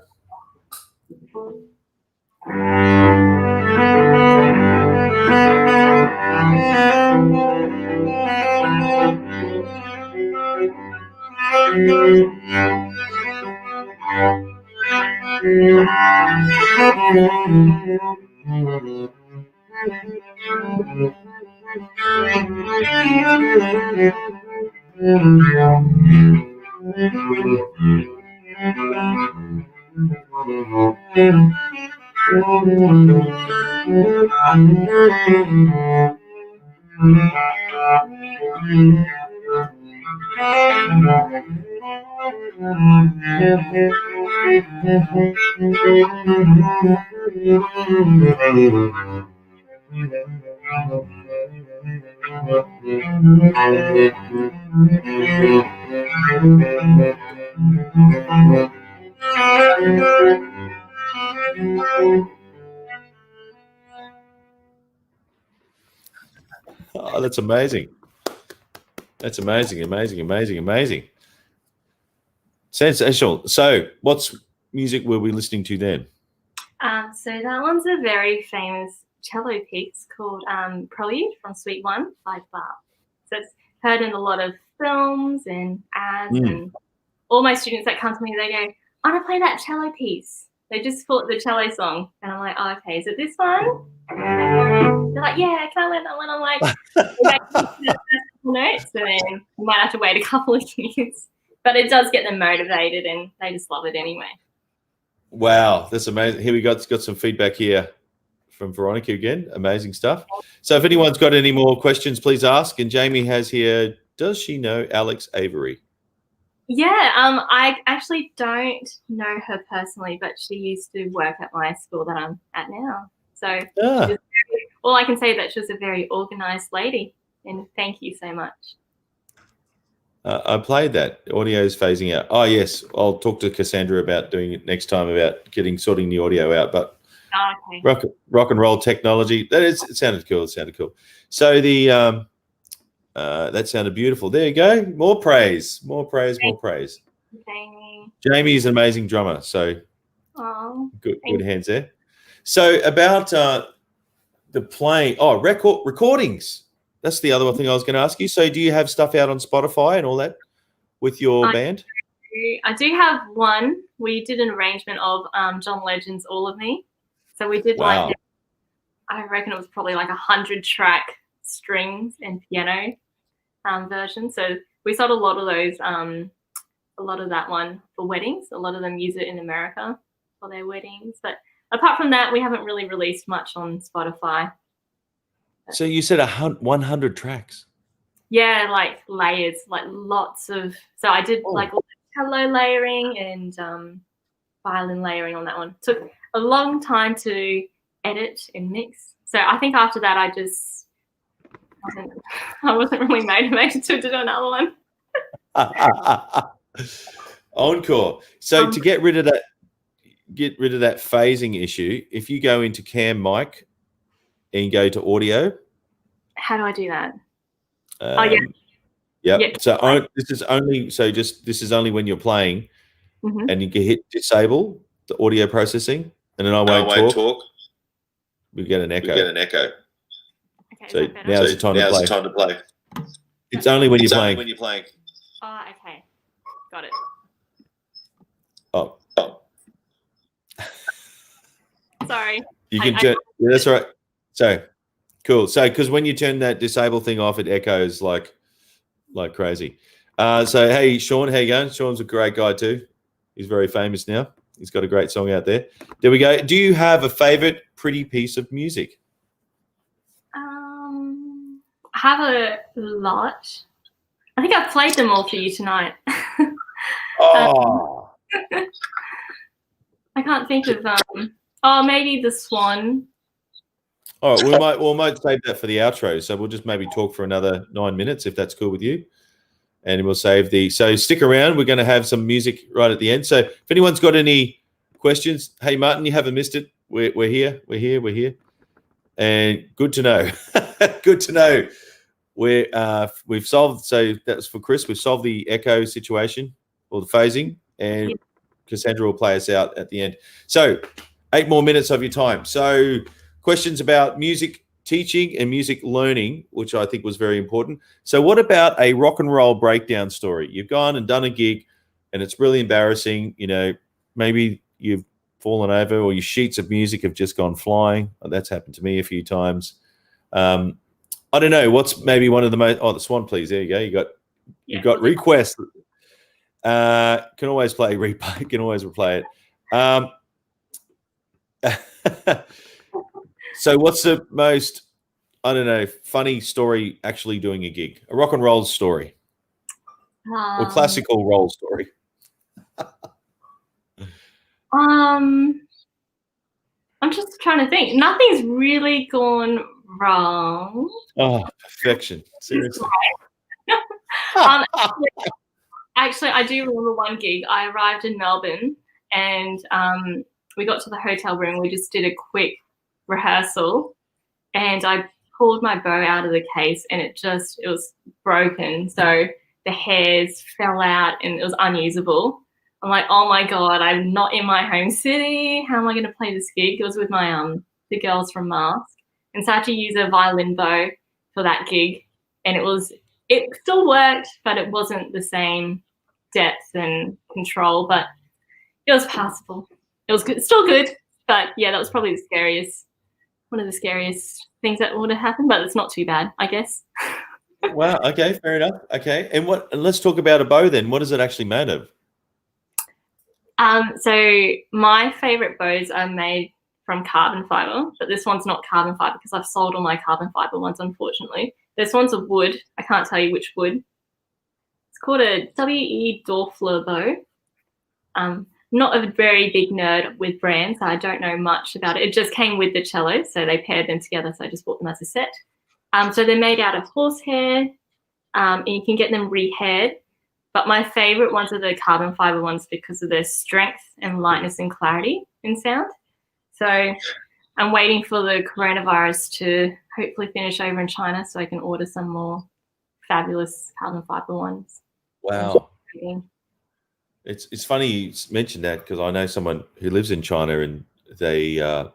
Oh, that's amazing. That's amazing. Sensational. So, what's music were we listening to then?
So that one's a very famous cello piece called Prelude from Suite 1 by Bach. So it's heard in a lot of films and ads, and all my students that come to me, they go, I want to play that cello piece. They just call it the cello song. And I'm like, oh, okay, is it this one? They're like, yeah, can I learn that one? I'm like, notes, and then you might have to wait a couple of years. But it does get them motivated, and they just love it anyway.
Wow, that's amazing. Here we got some feedback here from Veronica again. Amazing stuff. So if anyone's got any more questions, please ask. And Jamie has here, does she know Alex Avery?
Yeah, I actually don't know her personally, but she used to work at my school that I'm at now. So all I can say is that she was a very organized lady, and thank you so much.
I played that. Audio is phasing out. Oh, yes. I'll talk to Cassandra about doing it next time, about sorting the audio out. But
okay.
rock and roll technology. It sounded cool. So the that sounded beautiful. There you go. More praise. Jamie is an amazing drummer. So good hands there. So about the playing. Oh, recordings. That's the other thing I was going to ask you. So do you have stuff out on Spotify and all that with your band?
I do have one. We did an arrangement of John Legend's All of Me. So we did I reckon it was probably like 100-track strings and piano version. So we sold a lot of those, a lot of that one for weddings. A lot of them use it in America for their weddings. But apart from that, we haven't really released much on Spotify.
So you said 100 tracks?
Yeah, like layers, like lots of. So I did like cello layering and violin layering on that one. Took a long time to edit and mix. So I think after that, I wasn't really motivated to do another one.
Encore. So to get rid of that phasing issue, if you go into cam mic and go to audio.
How do I do that?
Yeah.
Yep.
So this is only when you're playing, and you can hit disable the audio processing, and then I won't talk. We get an echo.
Okay,
so now's the time to play. It's only when you're playing.
Oh, okay. Got it.
Oh.
Sorry.
You can turn. Yeah, that's right. So cool. So because when you turn that disable thing off, it echoes like crazy. So hey, Sean, how you going? Sean's a great guy too. He's very famous now. He's got a great song out there. There we go. Do you have a favorite pretty piece of music?
I have a lot. I think I've played them all for you tonight.
Oh.
I can't think of maybe the Swan.
All right, we might save that for the outro. So we'll just maybe talk for another 9 minutes if that's cool with you. And we'll save so stick around. We're going to have some music right at the end. So if anyone's got any questions, hey Martin, you haven't missed it. We're here. And good to know. Good to know. We've solved, so that's for Chris. We've solved the echo situation or the phasing, and Cassandra will play us out at the end. So 8 more minutes of your time. So questions about music teaching and music learning, which I think was very important. So what about a rock and roll breakdown story? You've gone and done a gig and it's really embarrassing. Maybe you've fallen over or your sheets of music have just gone flying. That's happened to me a few times. I don't know. What's maybe one of the most? Oh, the Swan, please. There you go. You've got requests. Can always play replay. Can always replay it. So, what's the most? I don't know. Funny story actually doing a gig. A rock and roll story, or classical roll story.
I'm just trying to think. Nothing's really gone wrong.
Oh, perfection. Seriously.
Actually, I do remember one gig. I arrived in Melbourne and we got to the hotel room. We just did a quick rehearsal and I pulled my bow out of the case and it was broken. So the hairs fell out and it was unusable. I'm like, oh my God, I'm not in my home city. How am I going to play this gig? It was with my the girls from Mask. And so I had to use a violin bow for that gig. And it still worked, but it wasn't the same depth and control, but it was passable. It was good, still good, but yeah, that was probably one of the scariest things that would have happened, but it's not too bad, I guess.
Wow, okay, fair enough. Okay, and let's talk about a bow then. What is it actually made of?
So my favorite bows are made from carbon fiber, but this one's not carbon fiber because I've sold all my carbon fiber ones, unfortunately. This one's a wood. I can't tell you which wood. It's called a W.E. Dorfler bow. Not a very big nerd with brands. So I don't know much about it. It just came with the cello, so they paired them together. So I just bought them as a set. So they're made out of horsehair, and you can get them re-haired. But my favorite ones are the carbon fiber ones because of their strength and lightness and clarity in sound. So I'm waiting for the coronavirus to hopefully finish over in China so I can order some more fabulous carbon fiber ones.
Wow. It's funny you mentioned that because I know someone who lives in China and the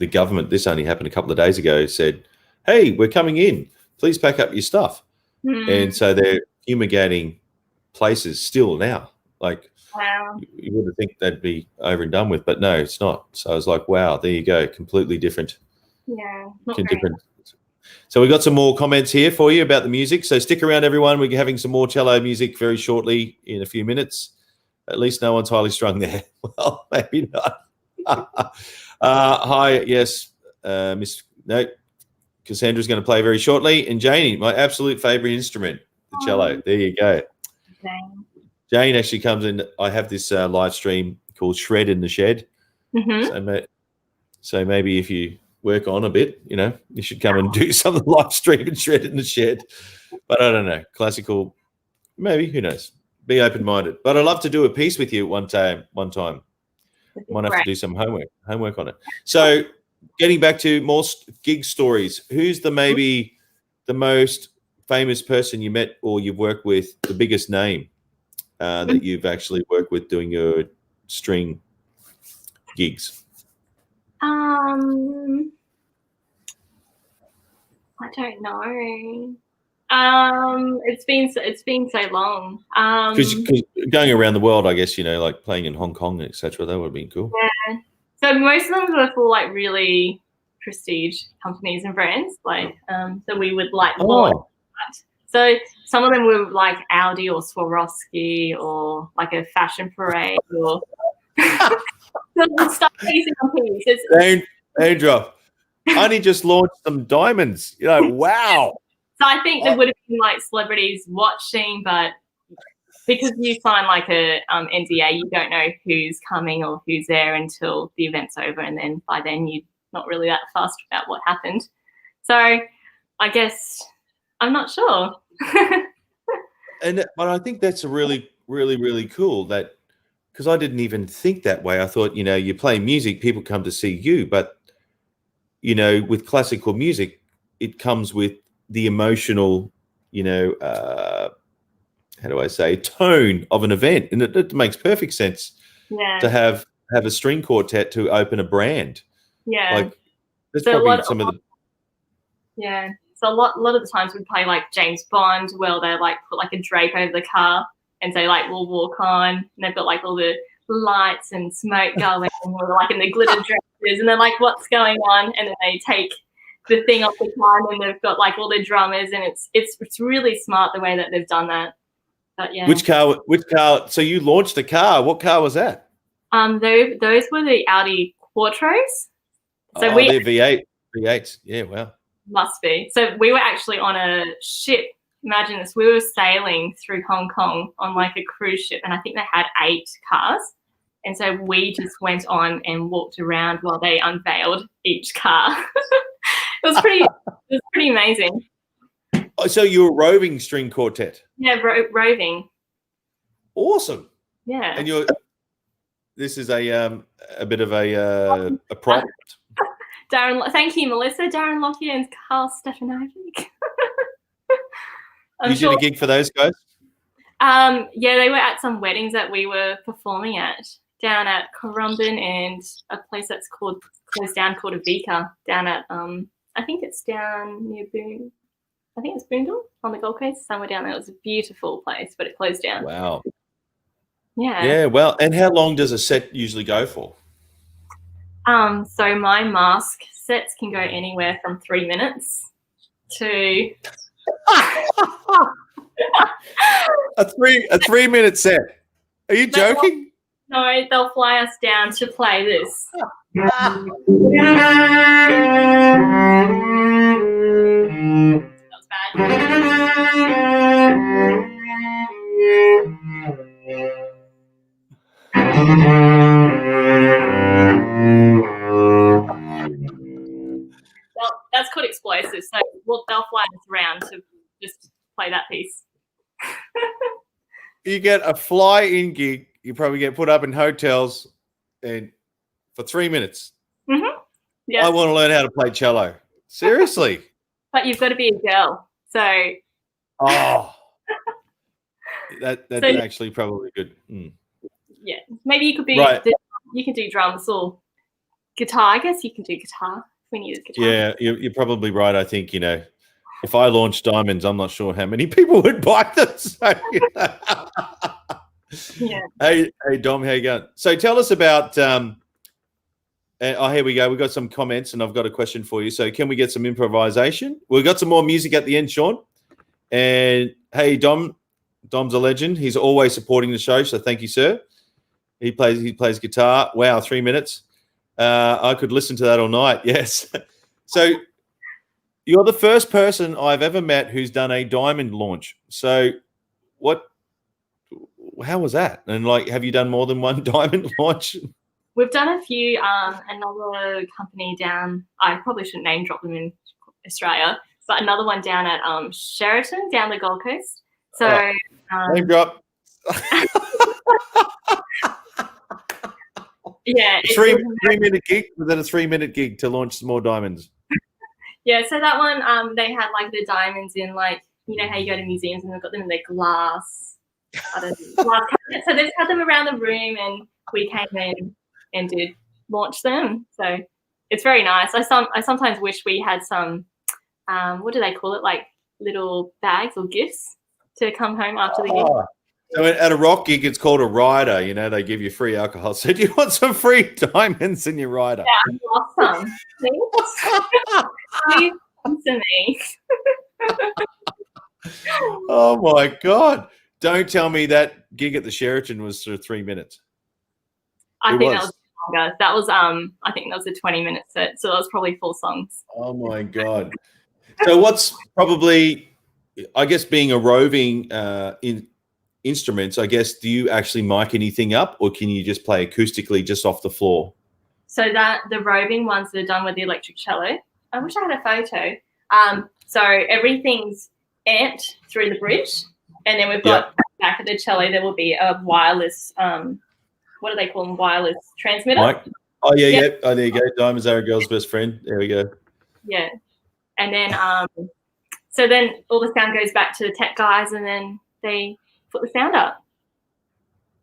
government, this only happened a couple of days ago, said, hey, we're coming in. Please pack up your stuff. And so they're fumigating places still now. Like,
wow.
You wouldn't think they'd be over and done with, but no, it's not. So I was like, wow, there you go. Completely different.
Yeah.
Different. So we got some more comments here for you about the music. So stick around, everyone. We're having some more cello music very shortly in a few minutes. At least no one's highly strung there. Well, maybe not. Hi, yes, Miss. No, Cassandra's going to play very shortly. And Janie, my absolute favorite instrument, the cello. There you go. Jane actually comes in. I have this live stream called Shred in the Shed. So maybe if you work on a bit, you should come and do some of the live stream and Shred in the Shed. But I don't know. Classical Maybe, who knows? Be open-minded. But I'd love to do a piece with you one time. Might have to do some homework on it. So getting back to more gig stories, who's maybe the most famous person you met or you've worked with, the biggest name that you've actually worked with doing your string gigs?
I don't know. It's been so long.
Because going around the world, I guess, like playing in Hong Kong, etc., that would have been cool.
Yeah. So most of them were for like really prestige companies and brands, like so we would like launch that. So some of them were like Audi or Swarovski or like a fashion parade or stuff piecing on pieces.
Name drop. Only just launched some diamonds. Wow.
So I think there would have been like celebrities watching, but because you sign like a NDA, you don't know who's coming or who's there until the event's over, and then by then you're not really that fussed about what happened. So I guess I'm not sure.
But I think that's a really, really, really cool because I didn't even think that way. I thought, you play music, people come to see you, but with classical music, it comes with the emotional, how do I say, tone of an event, and it makes perfect sense to have a string quartet to open a brand.
Yeah,
like there's so probably some of the.
Yeah, so a lot of the times we play like James Bond, where they like put like a drape over the car and say like we'll walk on, and they've got like all the lights and smoke going, and we're like in the glitter dresses, and they're like, what's going on? And then they take the thing off the car, and they've got like all the drummers, and it's really smart the way that they've done that. But yeah.
Which car? So you launched a car. What car was that?
Those were the Audi Quattros. So
they're V8s. Yeah, wow.
Must be. So we were actually on a ship. Imagine this. We were sailing through Hong Kong on like a cruise ship, and I think they had 8 cars. And so we just went on and walked around while they unveiled each car. It was pretty amazing.
Oh, so you're a roving string quartet?
Yeah, roving.
Awesome.
Yeah.
And this is a bit of a prompt.
Darren, thank you, Melissa. Darren Lockyer and Carl Stefanovic.
You did a gig for those guys?
Yeah, they were at some weddings that we were performing at down at Currumbin and a place that's closed down called Avika down at I think it's down near Boone. I think it's Boondall on the Gold Coast, somewhere down there. It was a beautiful place, but it closed down.
Wow.
Yeah.
Yeah, well, and how long does a set usually go for?
So my mask sets can go anywhere from 3 minutes to
a 3-minute set. Are you joking?
No, they'll fly us down to play this. That's bad. Well, that's called explosives. So they'll fly us around to just play that piece.
You get a fly-in gig. You probably get put up in hotels and for 3 minutes.
Mm-hmm. Yeah.
I want to learn how to play cello. Seriously.
But you've got to be a girl. So.
Oh. That's actually probably good. Mm.
Yeah. Maybe you could be.
Right.
You can do drums or guitar. I guess you can do guitar. We need a guitar.
Yeah, you're probably right. I think, if I launched diamonds, I'm not sure how many people would buy them. So,
yeah.
Hey, Dom, how you going? So tell us about. Here we go. We've got some comments, and I've got a question for you. So can we get some improvisation? We've got some more music at the end, Sean. And hey, Dom's a legend. He's always supporting the show. So thank you, sir. He plays guitar. Wow, 3 minutes. I could listen to that all night. Yes. So you're the first person I've ever met who's done a diamond launch. So how was that? And have you done more than one diamond launch?
We've done a few. Another company down, I probably shouldn't name drop them in Australia, but another one down at Sheraton, down the Gold Coast. So
name drop.
yeah,
three-minute gig. Was that a 3-minute gig to launch some more diamonds?
Yeah, so that one, they had like the diamonds in, like, you know how you go to museums and they've got them in their glass. I don't know, glass cabinet. So they just had them around the room, and we came in and did launch them. So it's very nice. I sometimes wish we had some, what do they call it, like little bags or gifts to come home after the gig.
So at a rock gig, it's called a rider. You know, they give you free alcohol. So do you want some free diamonds in your rider?
Yeah, I'd love some. Please come to me.
Oh my God. Don't tell me that gig at the Sheraton was for 3 minutes.
I think that was longer. That was I think that was a 20-minute set, so that was probably 4 songs.
Oh my God. So what's probably, I guess, being a roving instruments, I guess, do you actually mic anything up, or can you just play acoustically just off the floor?
So that the roving ones that are done with the electric cello, I wish I had a photo. So everything's amped through the bridge, and then we've got back of the cello there will be a wireless, what do they call them? Wireless transmitter.
Mic? Oh yeah. Oh, there you go. Diamonds are a girl's best friend. There we go.
Yeah, and then so then all the sound goes back to the tech guys, and then they put the sound up.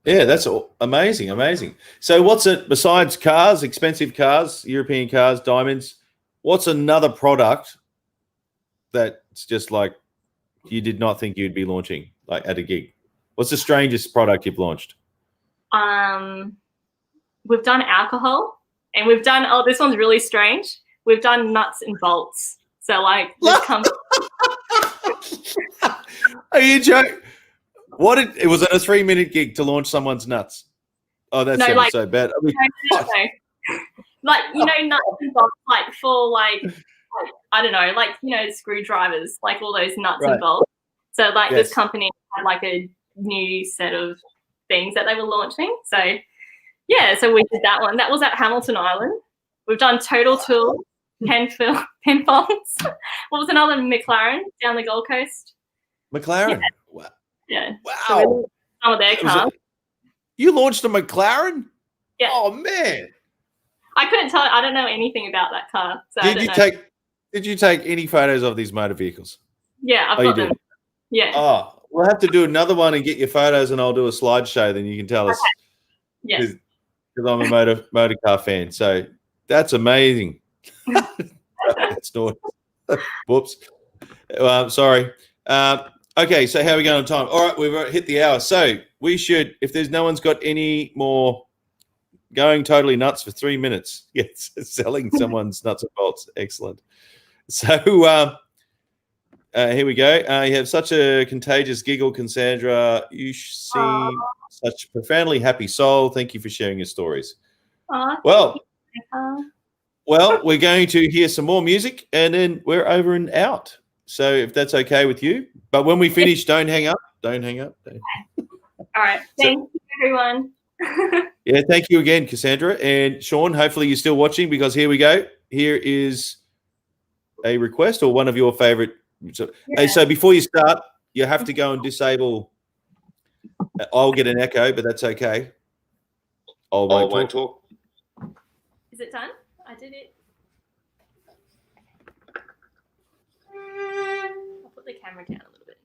Yeah, that's amazing. So what's it, besides cars, expensive cars, European cars, diamonds, what's another product that's just like you did not think you'd be launching, like at a gig? What's the strangest product you've launched?
We've done alcohol, and we've done, oh, this one's really strange. We've done nuts and bolts. So like this comes.
Are you joking? It was at a 3-minute gig to launch someone's nuts. Oh, that's like, so bad. I mean,
no. Like, you know, nuts and bolts, like for like I don't know, like, you know, screwdrivers, like all those nuts and bolts. So like this company had like a new set of things that they were launching. So yeah, so we did that one. That was at Hamilton Island. We've done Total Tool, Penfolds. What was another? McLaren down the Gold Coast.
McLaren.
Yeah.
Wow.
Yeah.
Wow.
So some of their cars.
You launched a McLaren?
Yeah.
Oh man.
I couldn't tell. I don't know anything about that car. So
Did you take any photos of these motor vehicles?
Yeah, I've got them. Yeah.
Oh, we'll have to do another one and get your photos, and I'll do a slideshow. Then you can tell us.
Yeah.
Because I'm a motor car fan. So that's amazing. That's naughty. Whoops. Sorry. Okay, so how are we going on time? All right, we've hit the hour. So we should, if there's no one's got any more, going totally nuts for 3 minutes. Yes, selling someone's nuts and bolts. Excellent. So here we go. You have such a contagious giggle, Cassandra. You seem such a profoundly happy soul. Thank you for sharing your stories. Well, we're going to hear some more music, and then we're over and out. So if that's okay with you. But when we finish, don't hang up. Don't hang up.
All right. Thank you, everyone.
Yeah, thank you again, Cassandra. And Sean, hopefully you're still watching, because here we go. Here is a request, or one of your favorite. So before you start, you have to go and disable. I'll get an echo, but that's okay. I won't talk.
Is it done? I did it. I'll put the camera down a little bit.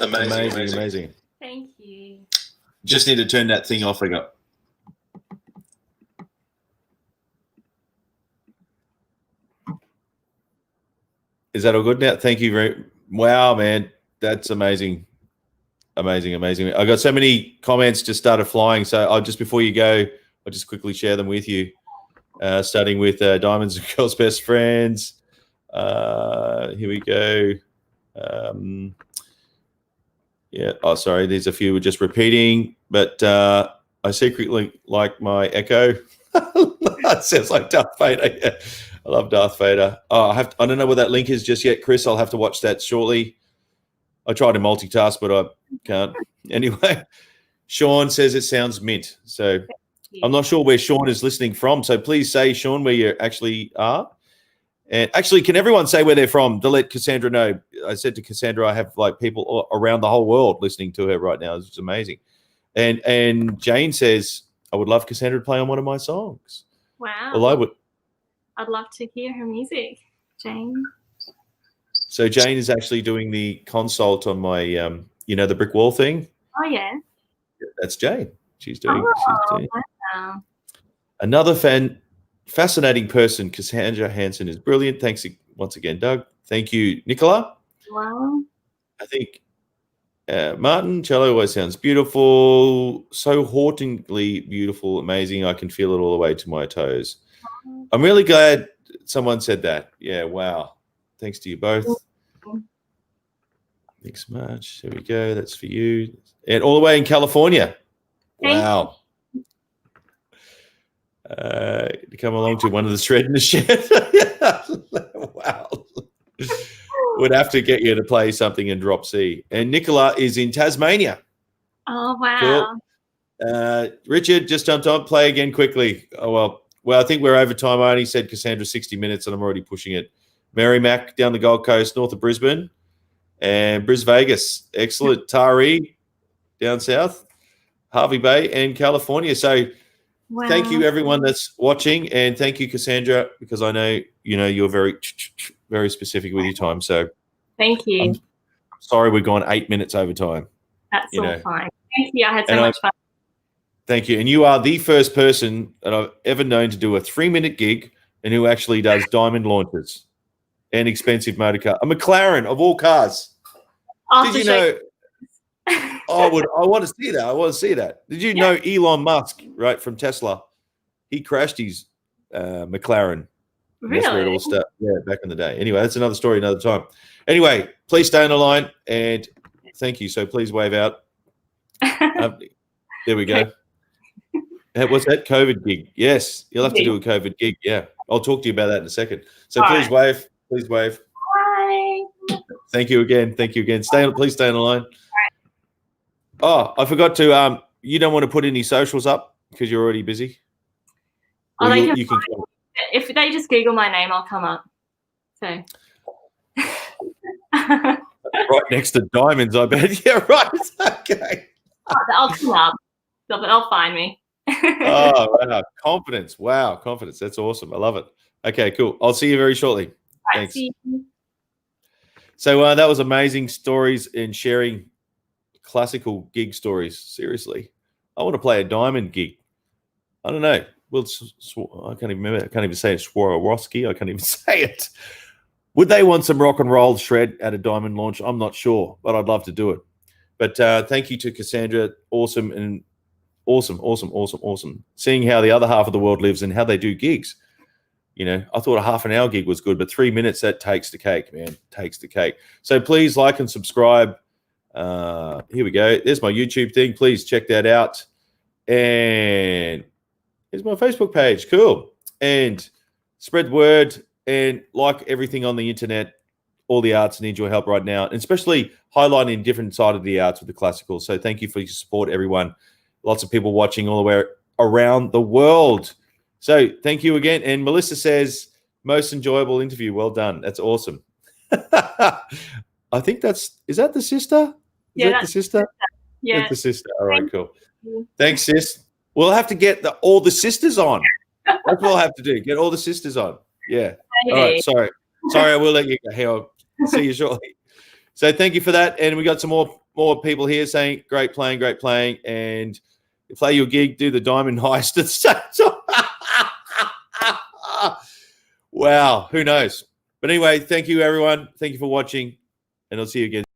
Amazing.
Thank you.
Just need to turn that thing off. I got. Is that all good now? Thank you very. Wow, man, that's amazing. I got so many comments just started flying. So I'll just before you go, I'll just quickly share them with you. Starting with Diamonds and Girls Best Friends. Here we go. Yeah. Oh, sorry. There's a few we're just repeating, but I secretly like my Echo. It sounds like Darth Vader. Yeah. I love Darth Vader. Oh, I don't know what that link is just yet, Chris. I'll have to watch that shortly. I tried to multitask, but I can't. Anyway, Sean says it sounds mint. So I'm not sure where Sean is listening from. So please say, Sean, where you actually are. And actually, can everyone say where they're from to let Cassandra know? I said to Cassandra, I have like people around the whole world listening to her right now. It's amazing. And Jane says, I would love Cassandra to play on one of my songs.
Wow.
Well,
I'd love to hear her music, Jane.
So Jane is actually doing the consult on my, the brick wall thing.
Oh, yeah.
That's Jane. She's doing.
Wow.
Another fascinating person. Cassandra Hansen is brilliant. Thanks once again, Doug. Thank you, Nicola.
Wow.
I think Martin, cello always sounds beautiful. So hauntingly beautiful, amazing. I can feel it all the way to my toes. I'm really glad someone said that. Yeah, wow. Thanks to you both. Thanks so much. There we go. That's for you. And all the way in California. Wow. To come along to one of the shred in the shed. Wow. Would have to get you to play something in drop C. And Nicola is in Tasmania.
Oh, wow.
Cool. Richard, just jumped on. Play again quickly. Oh, well, I think we're over time. I only said Cassandra 60 minutes and I'm already pushing it. Mary Mac down the Gold Coast, north of Brisbane. And Bris Vegas. Excellent. Tari down south. Harvey Bay and California. So thank you, everyone that's watching. And thank you, Cassandra, because I know, you're very, very specific with your time. So
thank you.
I'm sorry we've gone 8 minutes over time.
That's all fine. Thank you. I had so much fun.
Thank you. And you are the first person that I've ever known to do a 3-minute gig and who actually does diamond launches and expensive motor car. A McLaren of all cars. Did you know? I want to see that. I want to see that. Did you know Elon Musk, right, from Tesla? He crashed his McLaren.
Really?
That's where it all started. Yeah, back in the day. Anyway, that's another story another time. Anyway, please stay on the line and thank you. So please wave out. There we go. What's that? COVID gig. Yes, you'll have to do a COVID gig. Yeah, I'll talk to you about that in a second. So please wave. Please wave.
Bye.
Thank you again. Please stay on the line. Oh, I forgot to. You don't want to put any socials up because you're already busy.
Oh, if they just Google my name, I'll come up. So.
Right next to diamonds, I bet. Yeah, right. Okay.
I'll come up. They'll find me.
Oh, wow. Confidence. Wow. Confidence. That's awesome. I love it. Okay, cool. I'll see you very shortly. Thanks. So that was amazing stories and sharing classical gig stories. Seriously. I want to play a diamond gig. I don't know. I can't even remember. I can't even say it. Swarovski. I can't even say it. Would they want some rock and roll shred at a diamond launch? I'm not sure, but I'd love to do it. But thank you to Cassandra. Awesome and awesome. Seeing how the other half of the world lives and how they do gigs. I thought a half an hour gig was good, but 3 minutes, that takes the cake, man. Takes the cake. So please like and subscribe. Here we go. There's my YouTube thing. Please check that out. And here's my Facebook page. Cool. And spread the word and like everything on the internet. All the arts need your help right now, and especially highlighting different side of the arts with the classical. So thank you for your support, everyone. Lots of people watching all the way around the world. So thank you again. And Melissa says, most enjoyable interview. Well done. That's awesome. I think is that the sister? That's the sister? Yeah. That's the sister. All right, cool. Thanks, sis. We'll have to get all the sisters on. That's what we'll have to do. Get all the sisters on. Yeah. All right. Sorry, I will let you go. Hey, I'll see you shortly. So thank you for that. And we got some more more people here saying, great playing, and you play your gig, do the diamond heist at the same time. Wow, who knows? But anyway, thank you, everyone. Thank you for watching, and I'll see you again.